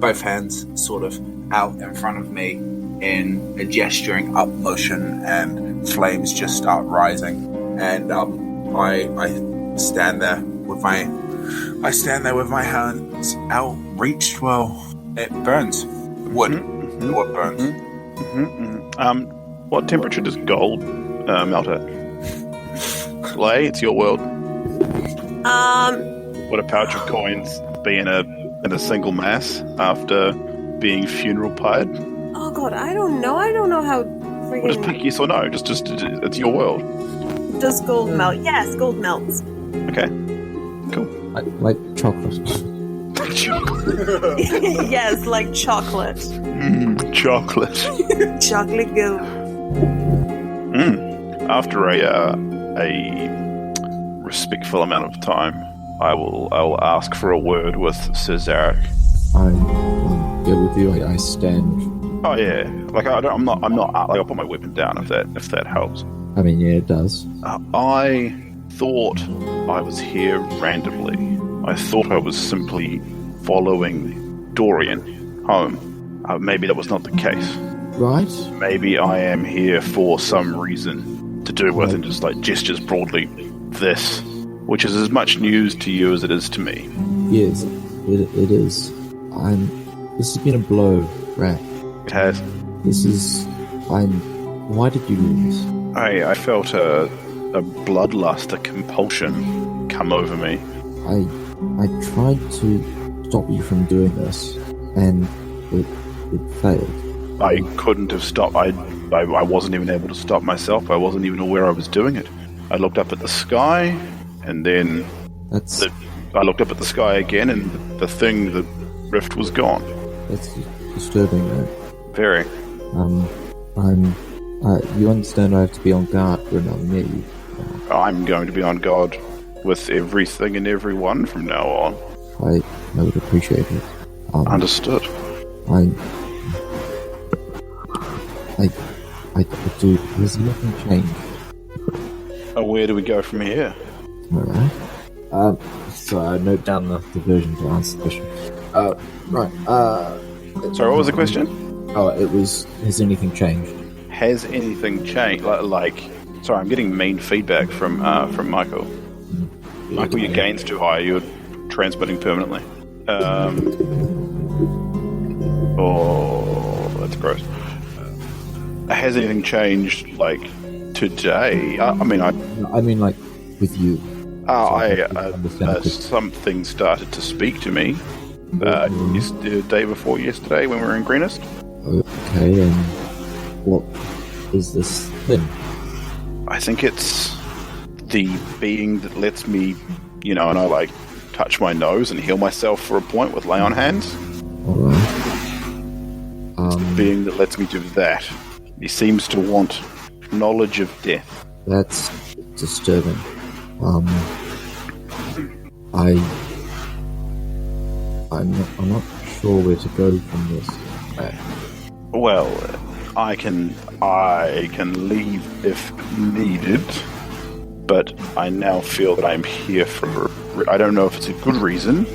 [SPEAKER 1] both hands sort of out in front of me in a gesturing up motion, and flames just start rising. And I stand there with my hands outreached. Well, it burns. Wood.
[SPEAKER 4] Mm-hmm.
[SPEAKER 1] Wood burns.
[SPEAKER 4] Mm-hmm. What temperature does gold melt at? Clay, it's your world. Would a pouch of coins be in a single mass after being funeral pied?
[SPEAKER 2] Oh god, I don't know. I don't know how
[SPEAKER 4] Well, just pick
[SPEAKER 2] freaking...
[SPEAKER 4] yes or no. Just it's your world.
[SPEAKER 2] Does gold melt? Yes, gold melts.
[SPEAKER 4] Okay. Cool.
[SPEAKER 5] Like chocolate.
[SPEAKER 2] Yes, like chocolate.
[SPEAKER 4] Chocolate.
[SPEAKER 2] Chocolate gold.
[SPEAKER 4] After a respectful amount of time, I will ask for a word with Sir Zarek.
[SPEAKER 5] I'm good with you. I stand.
[SPEAKER 4] Oh yeah, like I'm not like I'll put my weapon down if that helps.
[SPEAKER 5] I mean, yeah, it does.
[SPEAKER 4] I thought I was here randomly. I thought I was simply following Dorian home. Maybe that was not the case.
[SPEAKER 5] Right?
[SPEAKER 4] Maybe I am here for some reason to do with, and just like gestures broadly, this, which is as much news to you as it is to me.
[SPEAKER 5] Yes, it is. This has been a blow, Rat.
[SPEAKER 4] It has.
[SPEAKER 5] Why did you do this?
[SPEAKER 4] I felt a bloodlust, a compulsion come over me.
[SPEAKER 5] I tried to stop you from doing this, and it failed.
[SPEAKER 4] I couldn't have stopped. I wasn't even able to stop myself. I wasn't even aware I was doing it. I looked up at the sky, and then I looked up at the sky again, and the rift was gone.
[SPEAKER 5] That's disturbing, right?
[SPEAKER 4] Very.
[SPEAKER 5] You understand I have to be on guard when I'm near you.
[SPEAKER 4] I'm going to be on guard with everything and everyone from now on.
[SPEAKER 5] I would appreciate it.
[SPEAKER 4] Understood.
[SPEAKER 5] I do. There's nothing changed.
[SPEAKER 4] Where do we go from here?
[SPEAKER 5] Alright. So I note down the version to answer the question. Right.
[SPEAKER 4] Sorry, what was the question?
[SPEAKER 5] Oh, it was, has anything changed?
[SPEAKER 4] Has anything changed? Sorry, I'm getting mean feedback from Michael. Michael, your gain's too high. You're transmitting permanently. Oh, that's gross. Has anything changed, like, today? I
[SPEAKER 5] mean, like, with you.
[SPEAKER 4] Something started to speak to me the day before yesterday when we were in Greenest.
[SPEAKER 5] Okay, and what is this thing?
[SPEAKER 4] I think it's the being that lets me, and I touch my nose and heal myself for a point with lay on hands.
[SPEAKER 5] Alright.
[SPEAKER 4] Being that lets me do that. He seems to want knowledge of death.
[SPEAKER 5] That's disturbing. I'm not sure where to go from this.
[SPEAKER 4] Well, I can leave if needed, but I now feel that I'm here for... I don't know if it's a good reason.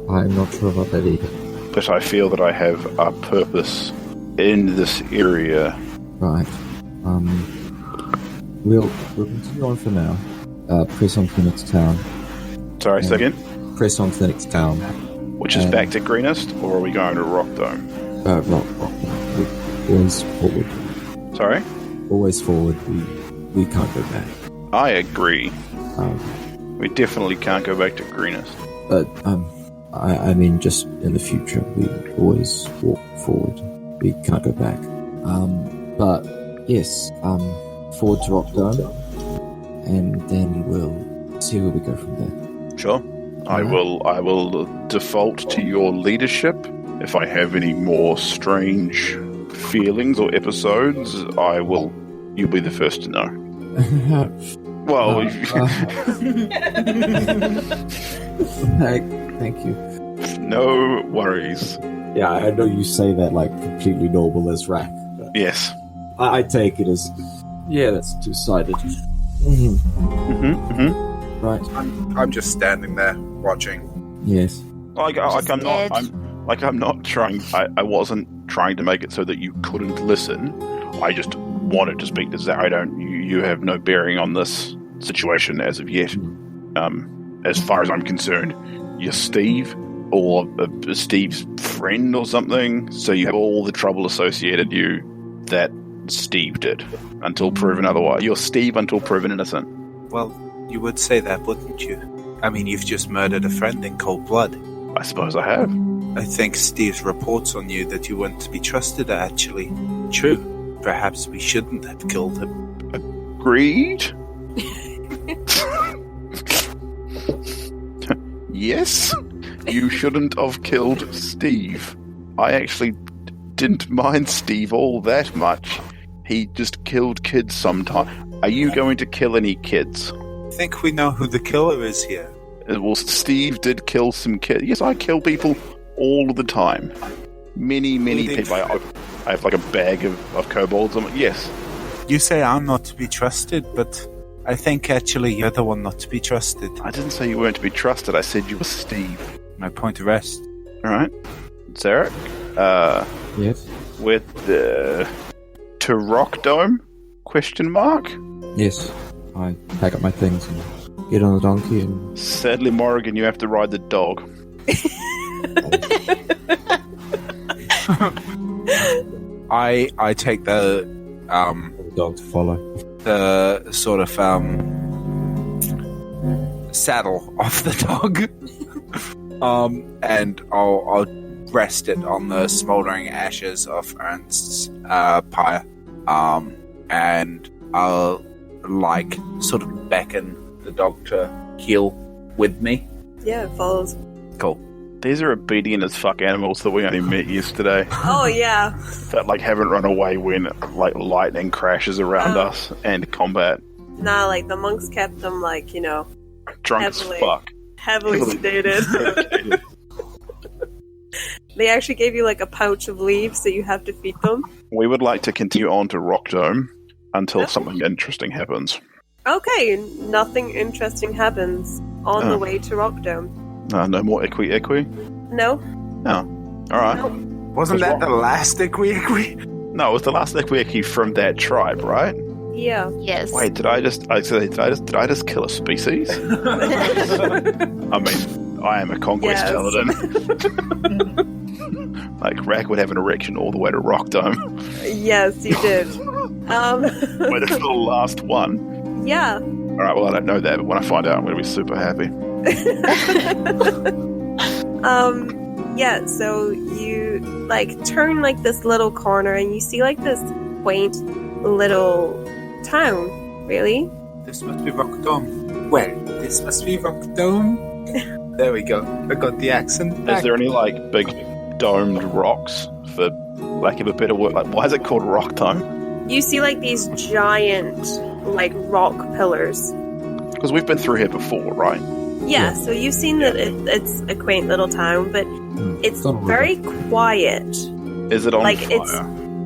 [SPEAKER 5] I'm not sure about that either.
[SPEAKER 4] But I feel that I have a purpose in this area.
[SPEAKER 5] Right. We'll continue on for now. Press on Phoenix Town.
[SPEAKER 4] Sorry, second.
[SPEAKER 5] Press on Phoenix Town.
[SPEAKER 4] Which is back to Greenest, or are we going to Rock Dome?
[SPEAKER 5] Rock. Always forward.
[SPEAKER 4] Sorry?
[SPEAKER 5] Always forward. We can't go back.
[SPEAKER 4] I agree. We definitely can't go back to Greenest.
[SPEAKER 5] But, I mean, just in the future, we always walk forward. We can't go back. But, yes, forward to Rock Dome, and then we'll see where we go from there.
[SPEAKER 4] Sure. I will default to your leadership. If I have any more strange feelings or episodes, you'll be the first to know. Well,
[SPEAKER 5] thank you.
[SPEAKER 4] No worries.
[SPEAKER 5] Yeah, I know you say that like completely normal as Rack.
[SPEAKER 4] Yes.
[SPEAKER 5] I take it as, yeah, that's two-sided. Right.
[SPEAKER 1] I'm just standing there watching.
[SPEAKER 5] Yes.
[SPEAKER 4] I'm not trying. I wasn't trying to make it so that you couldn't listen. I just wanted to speak to Zach. You have no bearing on this situation as of yet. As far as I'm concerned, you're Steve or Steve's friend or something. So you have all the trouble associated you that Steve did until proven otherwise. You're Steve until proven innocent.
[SPEAKER 1] Well, you would say that, wouldn't you? I mean, you've just murdered a friend in cold blood.
[SPEAKER 4] I suppose I have.
[SPEAKER 1] I think Steve's reports on you that you weren't to be trusted are actually true. Perhaps we shouldn't have killed him.
[SPEAKER 4] Agreed? Yes, you shouldn't have killed Steve. I actually didn't mind Steve all that much. He just killed kids sometime. Are you going to kill any kids?
[SPEAKER 1] I think we know who the killer is here.
[SPEAKER 4] Well, Steve did kill some kids. Yes, I kill people all the time. Many people. I have like a bag of kobolds. Yes.
[SPEAKER 1] You say I'm not to be trusted, but I think actually you're the one not to be trusted.
[SPEAKER 4] I didn't say you weren't to be trusted. I said you were Steve.
[SPEAKER 1] My point of rest.
[SPEAKER 4] All right. Zarek?
[SPEAKER 5] Yes?
[SPEAKER 4] With to Rock Dome? Question mark?
[SPEAKER 5] Yes. I pack up my things and get on the donkey and...
[SPEAKER 4] Sadly, Morrigan, you have to ride the dog.
[SPEAKER 1] I take the
[SPEAKER 5] dog to follow.
[SPEAKER 1] The sort of saddle off the dog, and I'll rest it on the smoldering ashes of Ernst's pyre, and I'll sort of beckon the dog to heel with me.
[SPEAKER 2] Yeah, it follows.
[SPEAKER 1] Cool.
[SPEAKER 4] These are obedient as fuck animals that we only met yesterday.
[SPEAKER 2] Oh, yeah.
[SPEAKER 4] That, haven't run away when, lightning crashes around us and combat.
[SPEAKER 2] Nah, the monks kept them,
[SPEAKER 4] drunk
[SPEAKER 2] heavily,
[SPEAKER 4] as fuck.
[SPEAKER 2] Heavily sedated. They actually gave you, a pouch of leaves that you have to feed them.
[SPEAKER 4] We would like to continue on to Rock Dome until something interesting happens.
[SPEAKER 2] Okay, nothing interesting happens on the way to Rock Dome.
[SPEAKER 4] No more Ikwiikwii?
[SPEAKER 2] No.
[SPEAKER 4] No. Alright.
[SPEAKER 2] No.
[SPEAKER 1] Wasn't that the last Ikwiikwii?
[SPEAKER 4] No, it was the last Ikwiikwii from that tribe, right?
[SPEAKER 2] Yeah.
[SPEAKER 3] Yes.
[SPEAKER 4] Wait, did I just kill a species? I mean, I am a conquest paladin. Rack would have an erection all the way to Rock Dome.
[SPEAKER 2] Yes, you did.
[SPEAKER 4] Wait, that's the last one.
[SPEAKER 2] Yeah.
[SPEAKER 4] Alright, well I don't know that, but when I find out I'm going to be super happy.
[SPEAKER 2] Yeah, so you turn this little corner and you see this quaint little town, really.
[SPEAKER 1] This must be Rock Dome. Well, this must be Rock Dome. There we go. I got the accent back.
[SPEAKER 4] Is there any big domed rocks, for lack of a better word? Why is it called Rock Dome?
[SPEAKER 2] You see, like, these giant, like, rock pillars.
[SPEAKER 4] Because we've been through here before, right?
[SPEAKER 2] Yeah, so you've seen that it's a quaint little town, but it's very quiet.
[SPEAKER 4] Is it on
[SPEAKER 2] like,
[SPEAKER 4] fire?
[SPEAKER 2] It's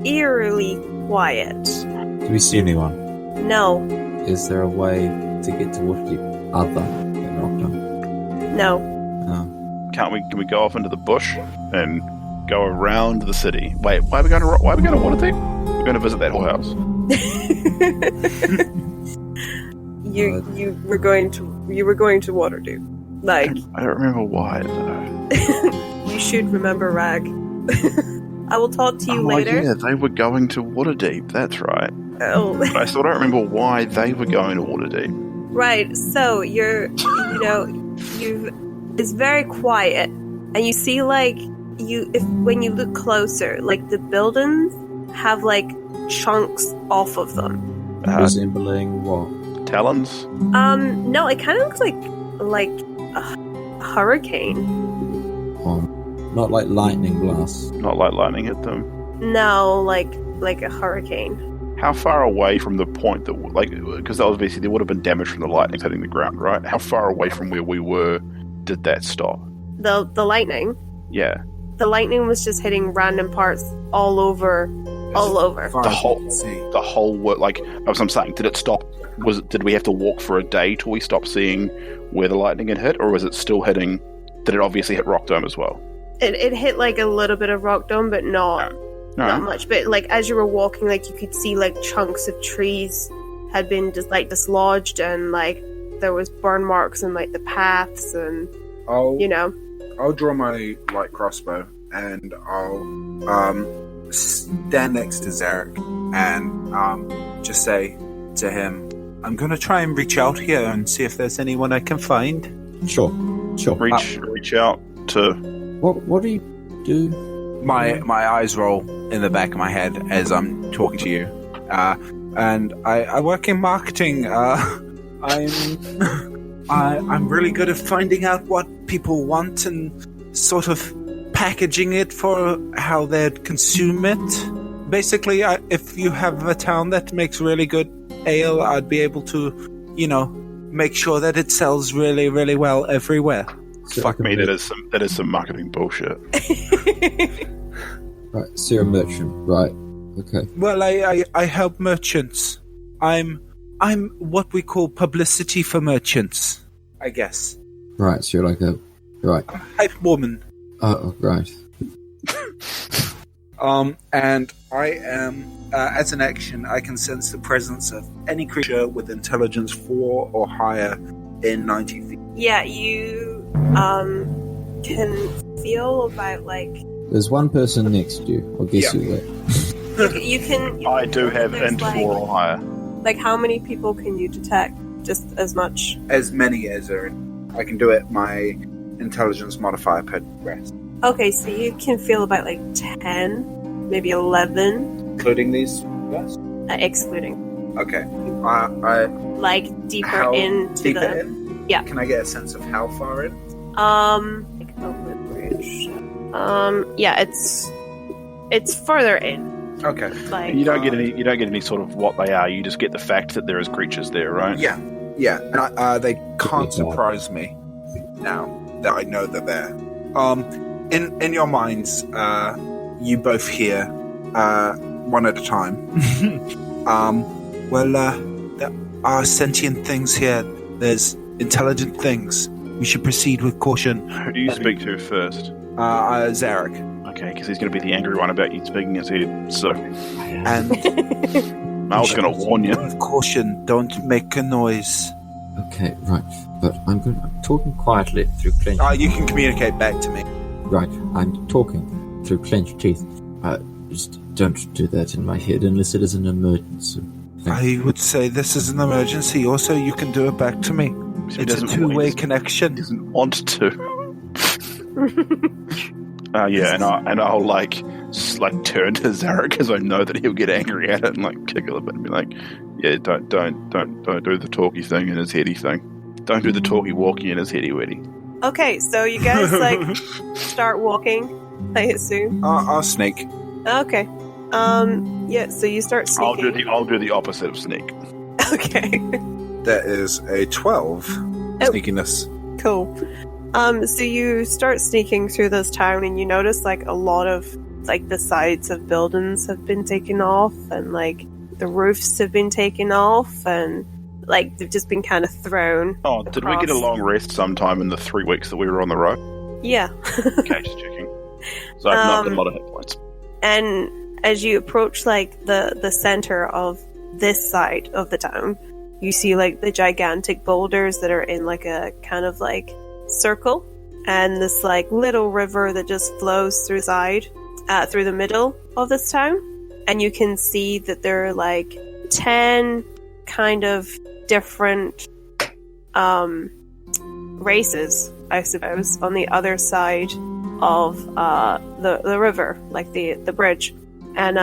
[SPEAKER 2] eerily quiet.
[SPEAKER 5] Do we see anyone?
[SPEAKER 2] No.
[SPEAKER 5] Is there a way to get to Waterdeep other than Rockdown?
[SPEAKER 2] No.
[SPEAKER 5] No.
[SPEAKER 4] Can we go off into the bush and go around the city? Wait, why are we going to Waterdeep? We're going to visit that whorehouse.
[SPEAKER 2] You were going to Waterdeep. Like,
[SPEAKER 4] I don't remember why though.
[SPEAKER 2] You should remember, Rag. I will talk to you later.
[SPEAKER 4] Yeah, they were going to Waterdeep. That's right.
[SPEAKER 2] Oh.
[SPEAKER 4] But I still don't remember why they were going to Waterdeep.
[SPEAKER 2] Right. So it's very quiet, and you see like when you look closer, like the buildings have like chunks off of them.
[SPEAKER 5] Resembling what?
[SPEAKER 4] Talons?
[SPEAKER 2] No, it kind of looks like a hurricane.
[SPEAKER 5] Not like lightning blasts.
[SPEAKER 4] Not like lightning hit them.
[SPEAKER 2] No, like a hurricane.
[SPEAKER 4] How far away from the point that, like, because obviously there would have been damage from the lightning hitting the ground, right? How far away from where we were did that stop?
[SPEAKER 2] The lightning?
[SPEAKER 4] Yeah.
[SPEAKER 2] The lightning was just hitting random parts all over.
[SPEAKER 4] The whole like, as I'm saying, did it stop? Did we have to walk for a day till we stopped seeing where the lightning had hit, or was it still hitting? Did it obviously hit Rock Dome as well?
[SPEAKER 2] It hit like a little bit of Rock Dome, but not much. But like as you were walking, like you could see like chunks of trees had been just like dislodged, and like there was burn marks in like the paths, and
[SPEAKER 1] I'll draw my light crossbow and I'll stand next to Zarek and just say to him, I'm going to try and reach out here and see if there's anyone I can find.
[SPEAKER 5] Sure.
[SPEAKER 4] Reach out to...
[SPEAKER 5] What do you do?
[SPEAKER 1] My eyes roll in the back of my head as I'm talking to you. And I work in marketing. I'm really good at finding out what people want and sort of packaging it for how they'd consume it. Basically, if you have a town that makes really good ale, I'd be able to, make sure that it sells really, really well everywhere.
[SPEAKER 5] So
[SPEAKER 4] fuck me, that is some marketing bullshit.
[SPEAKER 5] Right, so you're a merchant, right? Okay.
[SPEAKER 1] Well, I help merchants. I'm what we call publicity for merchants, I guess.
[SPEAKER 5] Right, so you're like a I'm
[SPEAKER 1] a hype woman.
[SPEAKER 5] Oh, right.
[SPEAKER 1] And I am, as an action, I can sense the presence of any creature with intelligence 4 or higher in 90 feet.
[SPEAKER 2] Yeah, you can feel about like...
[SPEAKER 5] There's one person next to you. I'll guess you there.
[SPEAKER 2] You can...
[SPEAKER 4] I do have int 4 or higher.
[SPEAKER 2] Like, how many people can you detect? Just as much?
[SPEAKER 1] As many as are in... I can do it my intelligence modifier per rest.
[SPEAKER 2] Okay, so you can feel about like 10, maybe 11.
[SPEAKER 1] Including these guys?
[SPEAKER 2] Excluding.
[SPEAKER 1] Okay.
[SPEAKER 2] Like deeper into the...
[SPEAKER 1] In?
[SPEAKER 2] Yeah.
[SPEAKER 1] Can I get a sense of how far in?
[SPEAKER 2] Like over the bridge. Yeah, it's further in.
[SPEAKER 1] Okay.
[SPEAKER 2] Like,
[SPEAKER 4] you don't get any sort of what they are. You just get the fact that there is creatures there, right?
[SPEAKER 1] Yeah. And they can't surprise me now that I know they're there. In your minds, you both hear one at a time. There are sentient things here. There's intelligent things. We should proceed with caution.
[SPEAKER 4] Who do you speak to first?
[SPEAKER 1] Zarek.
[SPEAKER 4] Okay, because he's going to be the angry one about you speaking as he did, so...
[SPEAKER 1] And
[SPEAKER 4] I was going to warn you.
[SPEAKER 1] With caution, don't make a noise.
[SPEAKER 5] Okay, right. But I'm talking quietly through clenched...
[SPEAKER 1] You can communicate back to me.
[SPEAKER 5] Right, I'm talking through clenched teeth. Just don't do that in my head unless it is an emergency.
[SPEAKER 1] I would say this is an emergency. Also, you can do it back to me. It's a two-way connection.
[SPEAKER 4] He doesn't want to. And I'll like turn to Zarek because I know that he'll get angry at it and like kick it a bit and be like, yeah, don't do the talky thing and his heady thing. Don't do the talky walky and his heady weddy.
[SPEAKER 2] Okay, so you guys like start walking, I assume.
[SPEAKER 1] I'll sneak.
[SPEAKER 2] Okay. Yeah, so you start sneaking.
[SPEAKER 4] I'll do the opposite of sneak.
[SPEAKER 2] Okay.
[SPEAKER 1] That is a 12 sneakiness.
[SPEAKER 2] Cool. So you start sneaking through this town, and you notice like a lot of like the sides of buildings have been taken off, and like the roofs have been taken off, and like they've just been kind of thrown.
[SPEAKER 4] Oh, did we get a long rest sometime in the 3 weeks that we were on the road?
[SPEAKER 2] Yeah.
[SPEAKER 4] Okay, just checking. So I've not got a lot of hit points.
[SPEAKER 2] And as you approach like the center of this side of the town, you see like the gigantic boulders that are in like a kind of like circle, and this like little river that just flows through the middle of this town. And you can see that there are like 10 kind of different races, I suppose, on the other side of the river, like the bridge. And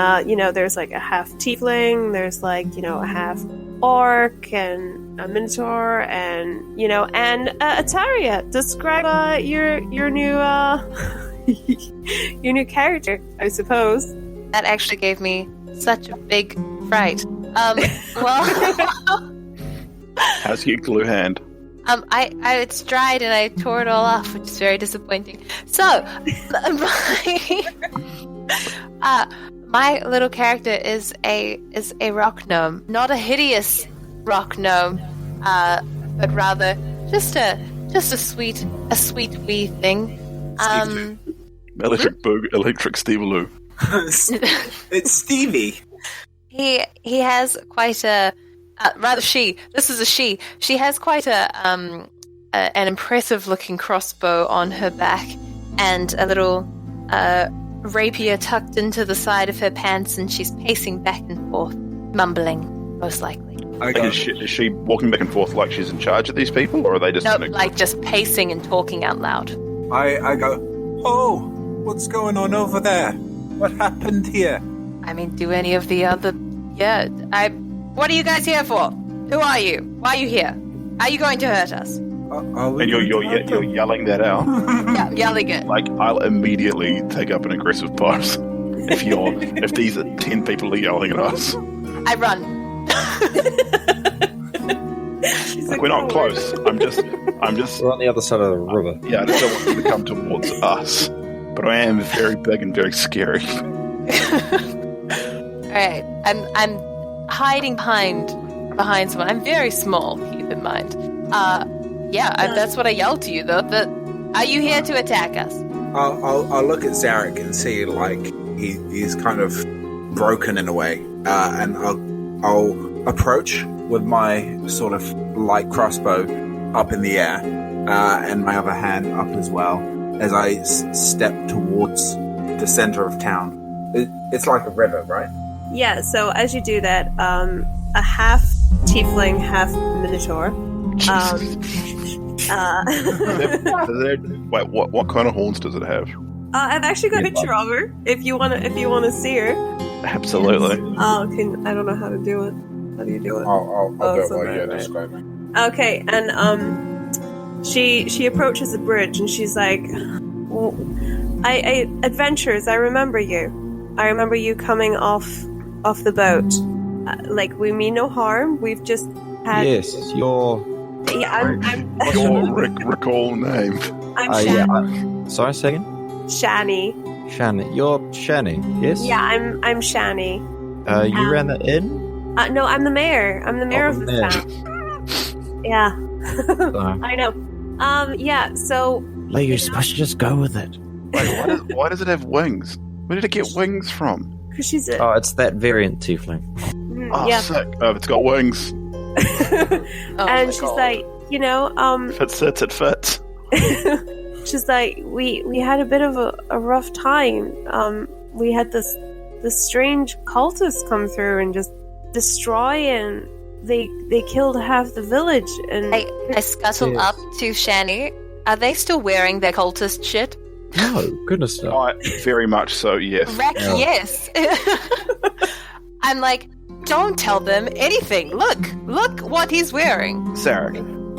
[SPEAKER 2] there's like a half tiefling, there's like a half orc and a minotaur, and and Ataria. Describe your new your new character, I suppose.
[SPEAKER 3] That actually gave me such a big fright. Well,
[SPEAKER 4] How's your glue hand?
[SPEAKER 3] It's dried and I tore it all off, which is very disappointing. So, my little character is a rock gnome, not a hideous rock gnome, but rather just a sweet wee thing.
[SPEAKER 4] Electric Steveloo.
[SPEAKER 1] It's Stevie.
[SPEAKER 3] He has quite a This is a she. She has quite an impressive looking crossbow on her back, and a little rapier tucked into the side of her pants, and she's pacing back and forth, mumbling, most likely.
[SPEAKER 4] Is she walking back and forth like she's in charge of these people, or are they just...
[SPEAKER 3] No, like just pacing and talking out loud.
[SPEAKER 1] I go, oh, what's going on over there? What happened here?
[SPEAKER 3] I mean, do any of the other... Yeah, What are you guys here for? Who are you? Why are you here? Are you going to hurt us?
[SPEAKER 4] And you're yelling that out?
[SPEAKER 3] Yeah, I'm yelling it.
[SPEAKER 4] Like, I'll immediately take up an aggressive pose if these 10 people are yelling at us.
[SPEAKER 3] I run.
[SPEAKER 4] Like, we're not close. I'm just.
[SPEAKER 5] We're on the other side of the river.
[SPEAKER 4] Yeah, I just don't want you to come towards us. But I am very big and very scary.
[SPEAKER 3] Alright, I'm hiding behind someone. I'm very small, keep in mind. That's what I yelled to you, though. Are you here to attack us?
[SPEAKER 1] I'll look at Zarek and see, like, he's kind of broken in a way. And I'll approach with my sort of light crossbow up in the air, and my other hand up as well, as I step towards the center of town. It's like a river, right?
[SPEAKER 2] Yeah, so as you do that, a half tiefling, half minotaur.
[SPEAKER 4] Wait, what kind of horns does it have?
[SPEAKER 2] I've actually got a picture of her. If you wanna see her.
[SPEAKER 4] Absolutely.
[SPEAKER 2] I don't know how to do it. How do you do it?
[SPEAKER 1] I'll do it while you're describing.
[SPEAKER 2] Okay, and she approaches the bridge and she's like, I adventurers, I remember you. I remember you coming off the boat. Like, we mean no harm. We've just had...
[SPEAKER 5] Yes, you're...
[SPEAKER 2] Yeah, I'm
[SPEAKER 4] Your recall name.
[SPEAKER 2] I'm Shani.
[SPEAKER 5] Yeah. Sorry, second?
[SPEAKER 2] Shani.
[SPEAKER 5] Shani. You're Shani, yes?
[SPEAKER 2] Yeah, I'm Shani.
[SPEAKER 5] You ran the inn?
[SPEAKER 2] No, I'm the mayor. I'm the mayor of this town. Yeah. I know. Yeah, so...
[SPEAKER 5] Like, you're supposed to just go with it.
[SPEAKER 4] Wait, why does it have wings? Where did it get wings from?
[SPEAKER 2] Because she's
[SPEAKER 5] Oh, it's that variant tiefling.
[SPEAKER 4] Oh,
[SPEAKER 2] yeah.
[SPEAKER 4] sick. It's got wings.
[SPEAKER 2] And she's like,
[SPEAKER 4] If it sits, it fits.
[SPEAKER 2] she's like, we had a bit of a rough time. We had this strange cultist come through and just destroy, and they killed half the village. And
[SPEAKER 3] I scuttle up to Shani. Are they still wearing their cultist shit?
[SPEAKER 5] No, goodness no.
[SPEAKER 4] Very much so, yes.
[SPEAKER 3] Yes. I'm like, don't tell them anything. Look what he's wearing.
[SPEAKER 4] Zarek,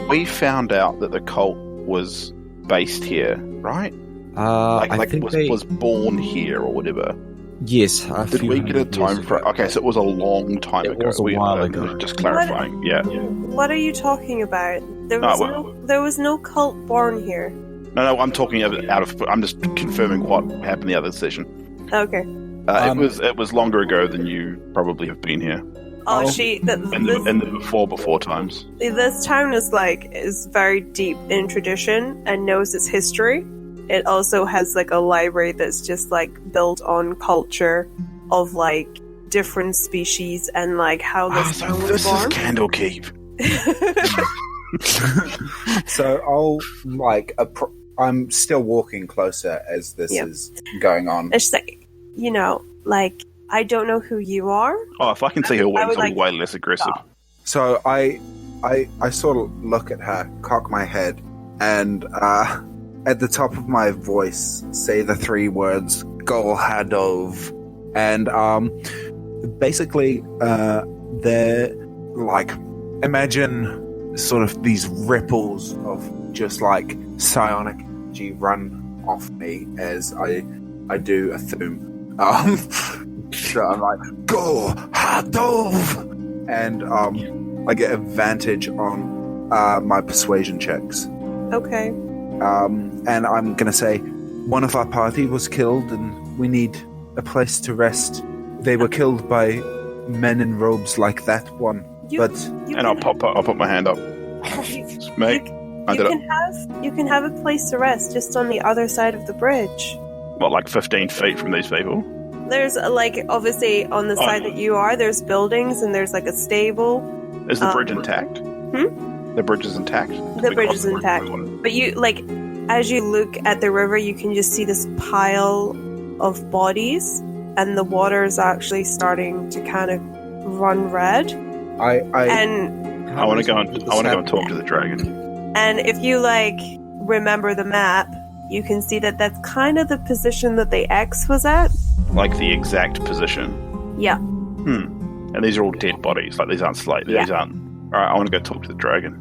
[SPEAKER 4] we found out that the cult was based here, right?
[SPEAKER 5] I think
[SPEAKER 4] was born here or whatever.
[SPEAKER 5] Yes.
[SPEAKER 4] Did we get a time for? Okay, so it was a long time ago.
[SPEAKER 5] It was a while ago.
[SPEAKER 4] Just clarifying. Yeah.
[SPEAKER 2] What are you talking about? There was no cult born here.
[SPEAKER 4] No, I'm talking out of. I'm just confirming what happened the other session.
[SPEAKER 2] Okay.
[SPEAKER 4] It was longer ago than you probably have been here.
[SPEAKER 2] Oh,
[SPEAKER 4] in the before times.
[SPEAKER 2] This town is very deep in tradition and knows its history. It also has like a library that's just like built on culture of like different species and like how this town was born.
[SPEAKER 4] This is Candlekeep.
[SPEAKER 1] So I'm still walking closer as this is going on.
[SPEAKER 2] It's like, I don't know who you are.
[SPEAKER 4] Oh, if I can see her wings, I'll be way less aggressive.
[SPEAKER 1] So I sort of look at her, cock my head, and at the top of my voice say the 3 words Gol Hadov. And basically they're like, imagine sort of these ripples of just like psionic energy run off me as I do a thum. So I'm like, Go Hadov! And I get advantage on my persuasion checks.
[SPEAKER 2] Okay.
[SPEAKER 1] And I'm going to say, one of our party was killed and we need a place to rest. They were killed by men in robes like that one.
[SPEAKER 4] I'll put my hand up. Mate,
[SPEAKER 2] you can have a place to rest just on the other side of the bridge.
[SPEAKER 4] What, like 15 feet from these people?
[SPEAKER 2] There's obviously on the side that you are, there's buildings and there's like a stable.
[SPEAKER 4] Is the bridge intact? The bridge is intact?
[SPEAKER 2] The bridge is intact. But as you look at the river, you can just see this pile of bodies and the water is actually starting to kind of run red.
[SPEAKER 4] I want to go and talk to the dragon.
[SPEAKER 2] And if you remember the map, you can see that that's kind of the position that the X was at.
[SPEAKER 4] Like the exact position?
[SPEAKER 2] Yeah.
[SPEAKER 4] And these are all dead bodies. Like these aren't These aren't. All right, I want to go talk to the dragon.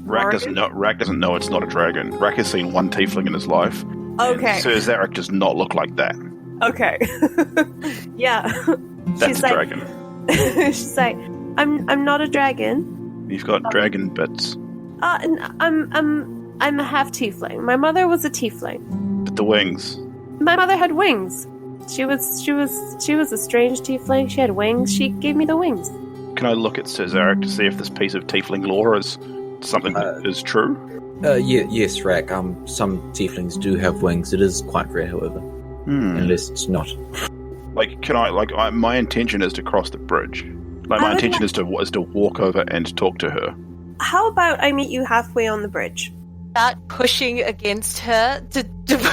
[SPEAKER 4] Rack doesn't know it's not a dragon. Rack has seen one tiefling in his life.
[SPEAKER 2] Okay.
[SPEAKER 4] Sir Zarek does not look like that.
[SPEAKER 2] Okay. Yeah.
[SPEAKER 4] That's a dragon.
[SPEAKER 2] She's like, I'm not a dragon.
[SPEAKER 4] You've got dragon bits.
[SPEAKER 2] And I'm a half tiefling. My mother was a tiefling.
[SPEAKER 4] But the wings.
[SPEAKER 2] My mother had wings. She was a strange tiefling. She had wings. She gave me the wings.
[SPEAKER 4] Can I look at Sir Zarek to see if this piece of tiefling lore is something that is true?
[SPEAKER 5] Yes, Rack. Some tieflings do have wings. It is quite rare, however. Unless it's not.
[SPEAKER 4] My intention is to cross the bridge. My intention is to walk over and talk to her.
[SPEAKER 2] How about I meet you halfway on the bridge?
[SPEAKER 3] Start pushing against her to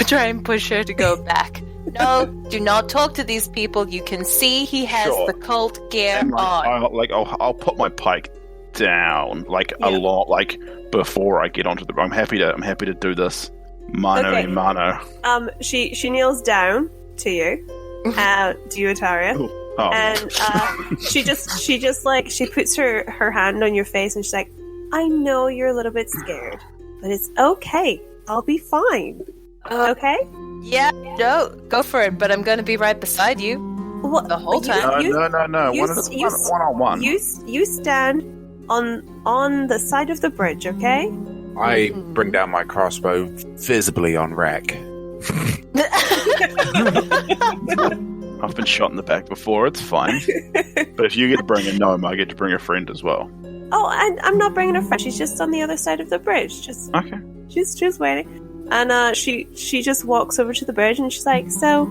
[SPEAKER 3] try and push her to go back. No, do not talk to these people. You can see he has the cult gear on.
[SPEAKER 4] I'll put my pike down a lot before I get onto the. I'm happy to do this. Mano a mano.
[SPEAKER 2] She kneels down to you, to you, Ataria.
[SPEAKER 4] Oh.
[SPEAKER 2] And she puts her hand on your face and she's like, I know you're a little bit scared, but it's okay. I'll be fine. Okay?
[SPEAKER 3] Yeah, no, go for it, but I'm going to be right beside you the whole time.
[SPEAKER 4] No. One-on-one.
[SPEAKER 2] You stand on the side of the bridge, okay?
[SPEAKER 1] I bring down my crossbow visibly on Rack.
[SPEAKER 4] I've been shot in the back before, it's fine. But if you get to bring a gnome, I get to bring a friend as well.
[SPEAKER 2] Oh, and I'm not bringing a friend. She's just on the other side of the bridge.
[SPEAKER 4] Okay.
[SPEAKER 2] She's waiting. And she just walks over to the bridge and she's like, so,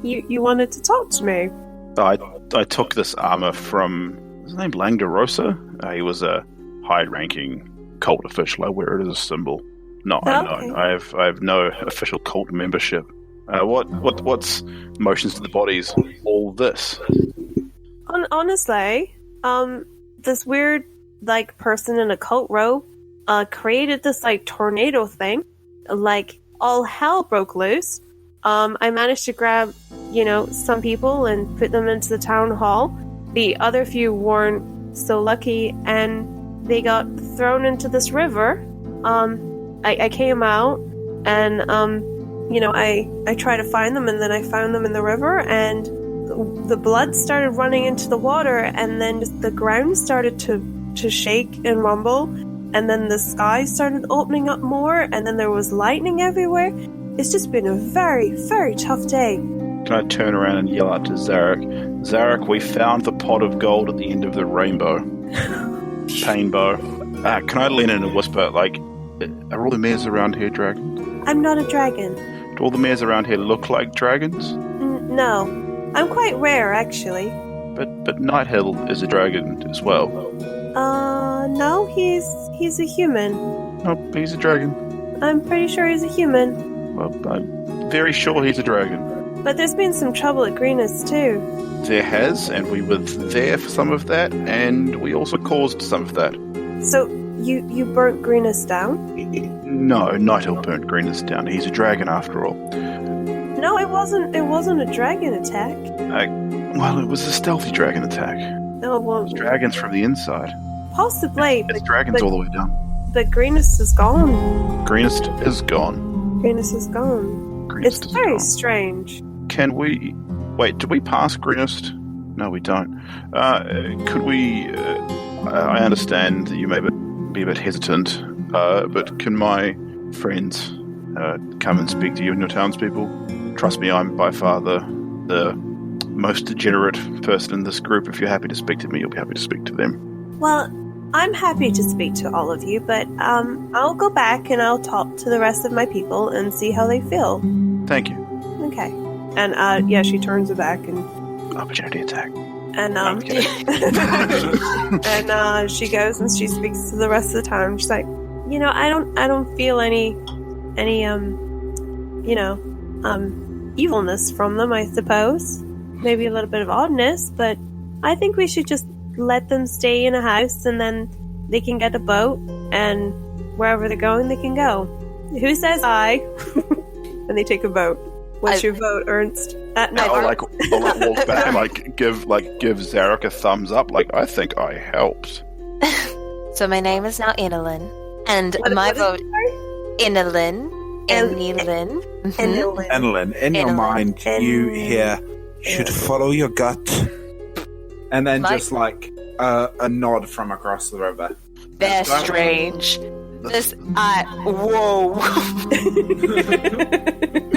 [SPEAKER 2] you wanted to talk to me?
[SPEAKER 4] I took this armor from, his name Langdarosa? He was a high-ranking cult official. I wear it as a symbol. No,
[SPEAKER 2] Okay.
[SPEAKER 4] I have no official cult membership. What's motions to the bodies? All this.
[SPEAKER 2] Honestly, this weird person in a cult robe created this tornado thing. All hell broke loose. I managed to grab some people and put them into the town hall. The other few weren't so lucky, and they got thrown into this river. I came out, and I try to find them, and then I found them in the river, and the blood started running into the water, and then the ground started to shake and rumble, and then the sky started opening up more, and then there was lightning everywhere. It's just been a very, very tough day.
[SPEAKER 4] Can I turn around and yell out to Zarek? Zarek, we found the pot of gold at the end of the rainbow. Painbow. Can I lean in and whisper, like, are all the mares around here dragons?
[SPEAKER 2] I'm not a dragon.
[SPEAKER 4] Do all the mares around here look like dragons?
[SPEAKER 2] No. I'm quite rare, actually.
[SPEAKER 4] But Nighthill is a dragon as well.
[SPEAKER 2] No, he's a human.
[SPEAKER 4] No, he's a dragon.
[SPEAKER 2] I'm pretty sure he's a human.
[SPEAKER 4] Well, I'm very sure he's a dragon.
[SPEAKER 2] But there's been some trouble at Greenest, too.
[SPEAKER 4] There has, and we were there for some of that, and we also caused some of that.
[SPEAKER 2] So, you burnt Greenest down?
[SPEAKER 4] No, Nighthill burnt Greenest down. He's a dragon after all.
[SPEAKER 2] No, it wasn't a dragon attack.
[SPEAKER 4] Well, it was a stealthy dragon attack.
[SPEAKER 2] No, well...
[SPEAKER 4] There's dragons from the inside.
[SPEAKER 2] Possibly.
[SPEAKER 4] There's dragons all the way down.
[SPEAKER 2] But Greenest is gone.
[SPEAKER 4] Greenest is gone.
[SPEAKER 2] Greenest is gone.
[SPEAKER 4] Greenest
[SPEAKER 2] It's
[SPEAKER 4] is
[SPEAKER 2] very
[SPEAKER 4] gone.
[SPEAKER 2] strange.
[SPEAKER 4] Can we... Wait, did we pass Greenest? No, we don't. Could we... I understand that you may be a bit hesitant, but can my friends come and speak to you and your townspeople? Trust me, I'm by far the most degenerate person in this group. If you're happy to speak to me, you'll be happy to speak to them.
[SPEAKER 2] Well, I'm happy to speak to all of you, but I'll go back and I'll talk to the rest of my people and see how they feel.
[SPEAKER 4] Thank you.
[SPEAKER 2] Okay. And she turns her back and
[SPEAKER 4] Opportunity attack.
[SPEAKER 2] and
[SPEAKER 4] I'm kidding.
[SPEAKER 2] and she goes and she speaks to the rest of the town. She's like, I don't feel any evilness from them, I suppose. Maybe a little bit of oddness, but I think we should just let them stay in a house, and then they can get a boat, and wherever they're going, they can go. Who says I? And they take a boat. What's your vote, Ernst?
[SPEAKER 4] I'll walk back and give Zarek a thumbs up. Like, I think I helped.
[SPEAKER 3] So my name is now Inalyn, and my vote Inalyn. Inalyn.
[SPEAKER 1] Enelin, in your mind, you hear, should follow your gut. And then just like a nod from across the river.
[SPEAKER 3] That's strange. Whoa.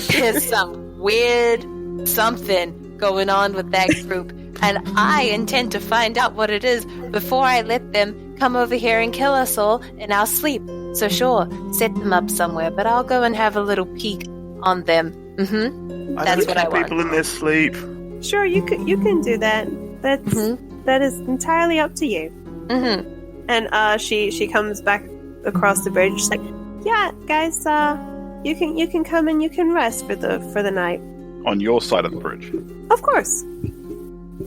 [SPEAKER 3] There's some weird something going on with that group, and I intend to find out what it is before I let them come over here and kill us all in our sleep. So sure, set them up somewhere, but I'll go and have a little peek on them. That's what I want.
[SPEAKER 4] People in their sleep.
[SPEAKER 2] Sure, you can do that. That is entirely up to you. And she comes back across the bridge. She's like, yeah, guys, you can come and you can rest for the night.
[SPEAKER 4] On your side of the bridge.
[SPEAKER 2] Of course.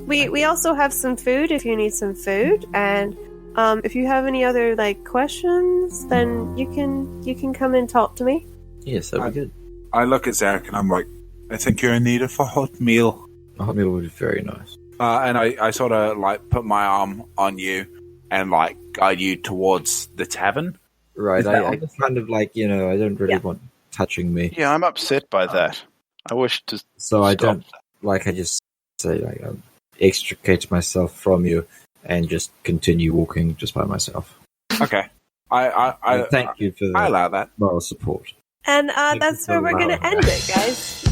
[SPEAKER 2] We also have some food if you need some food, and if you have any other questions, then you can come and talk to me.
[SPEAKER 5] Yes, that'd be good.
[SPEAKER 1] I look at Zarek and I'm like, I think you're in need of a hot meal.
[SPEAKER 5] A hot meal would be very nice.
[SPEAKER 1] And I sort of put my arm on you and guide you towards the tavern.
[SPEAKER 5] Right, I just kind of I don't really want touching me.
[SPEAKER 4] Yeah, I'm upset by that. I wish to.
[SPEAKER 5] So I don't I just say extricate myself from you and just continue walking just by myself.
[SPEAKER 1] Okay, I
[SPEAKER 5] thank you for
[SPEAKER 1] I allow that
[SPEAKER 5] moral support.
[SPEAKER 2] And that's where we're going to end it, guys.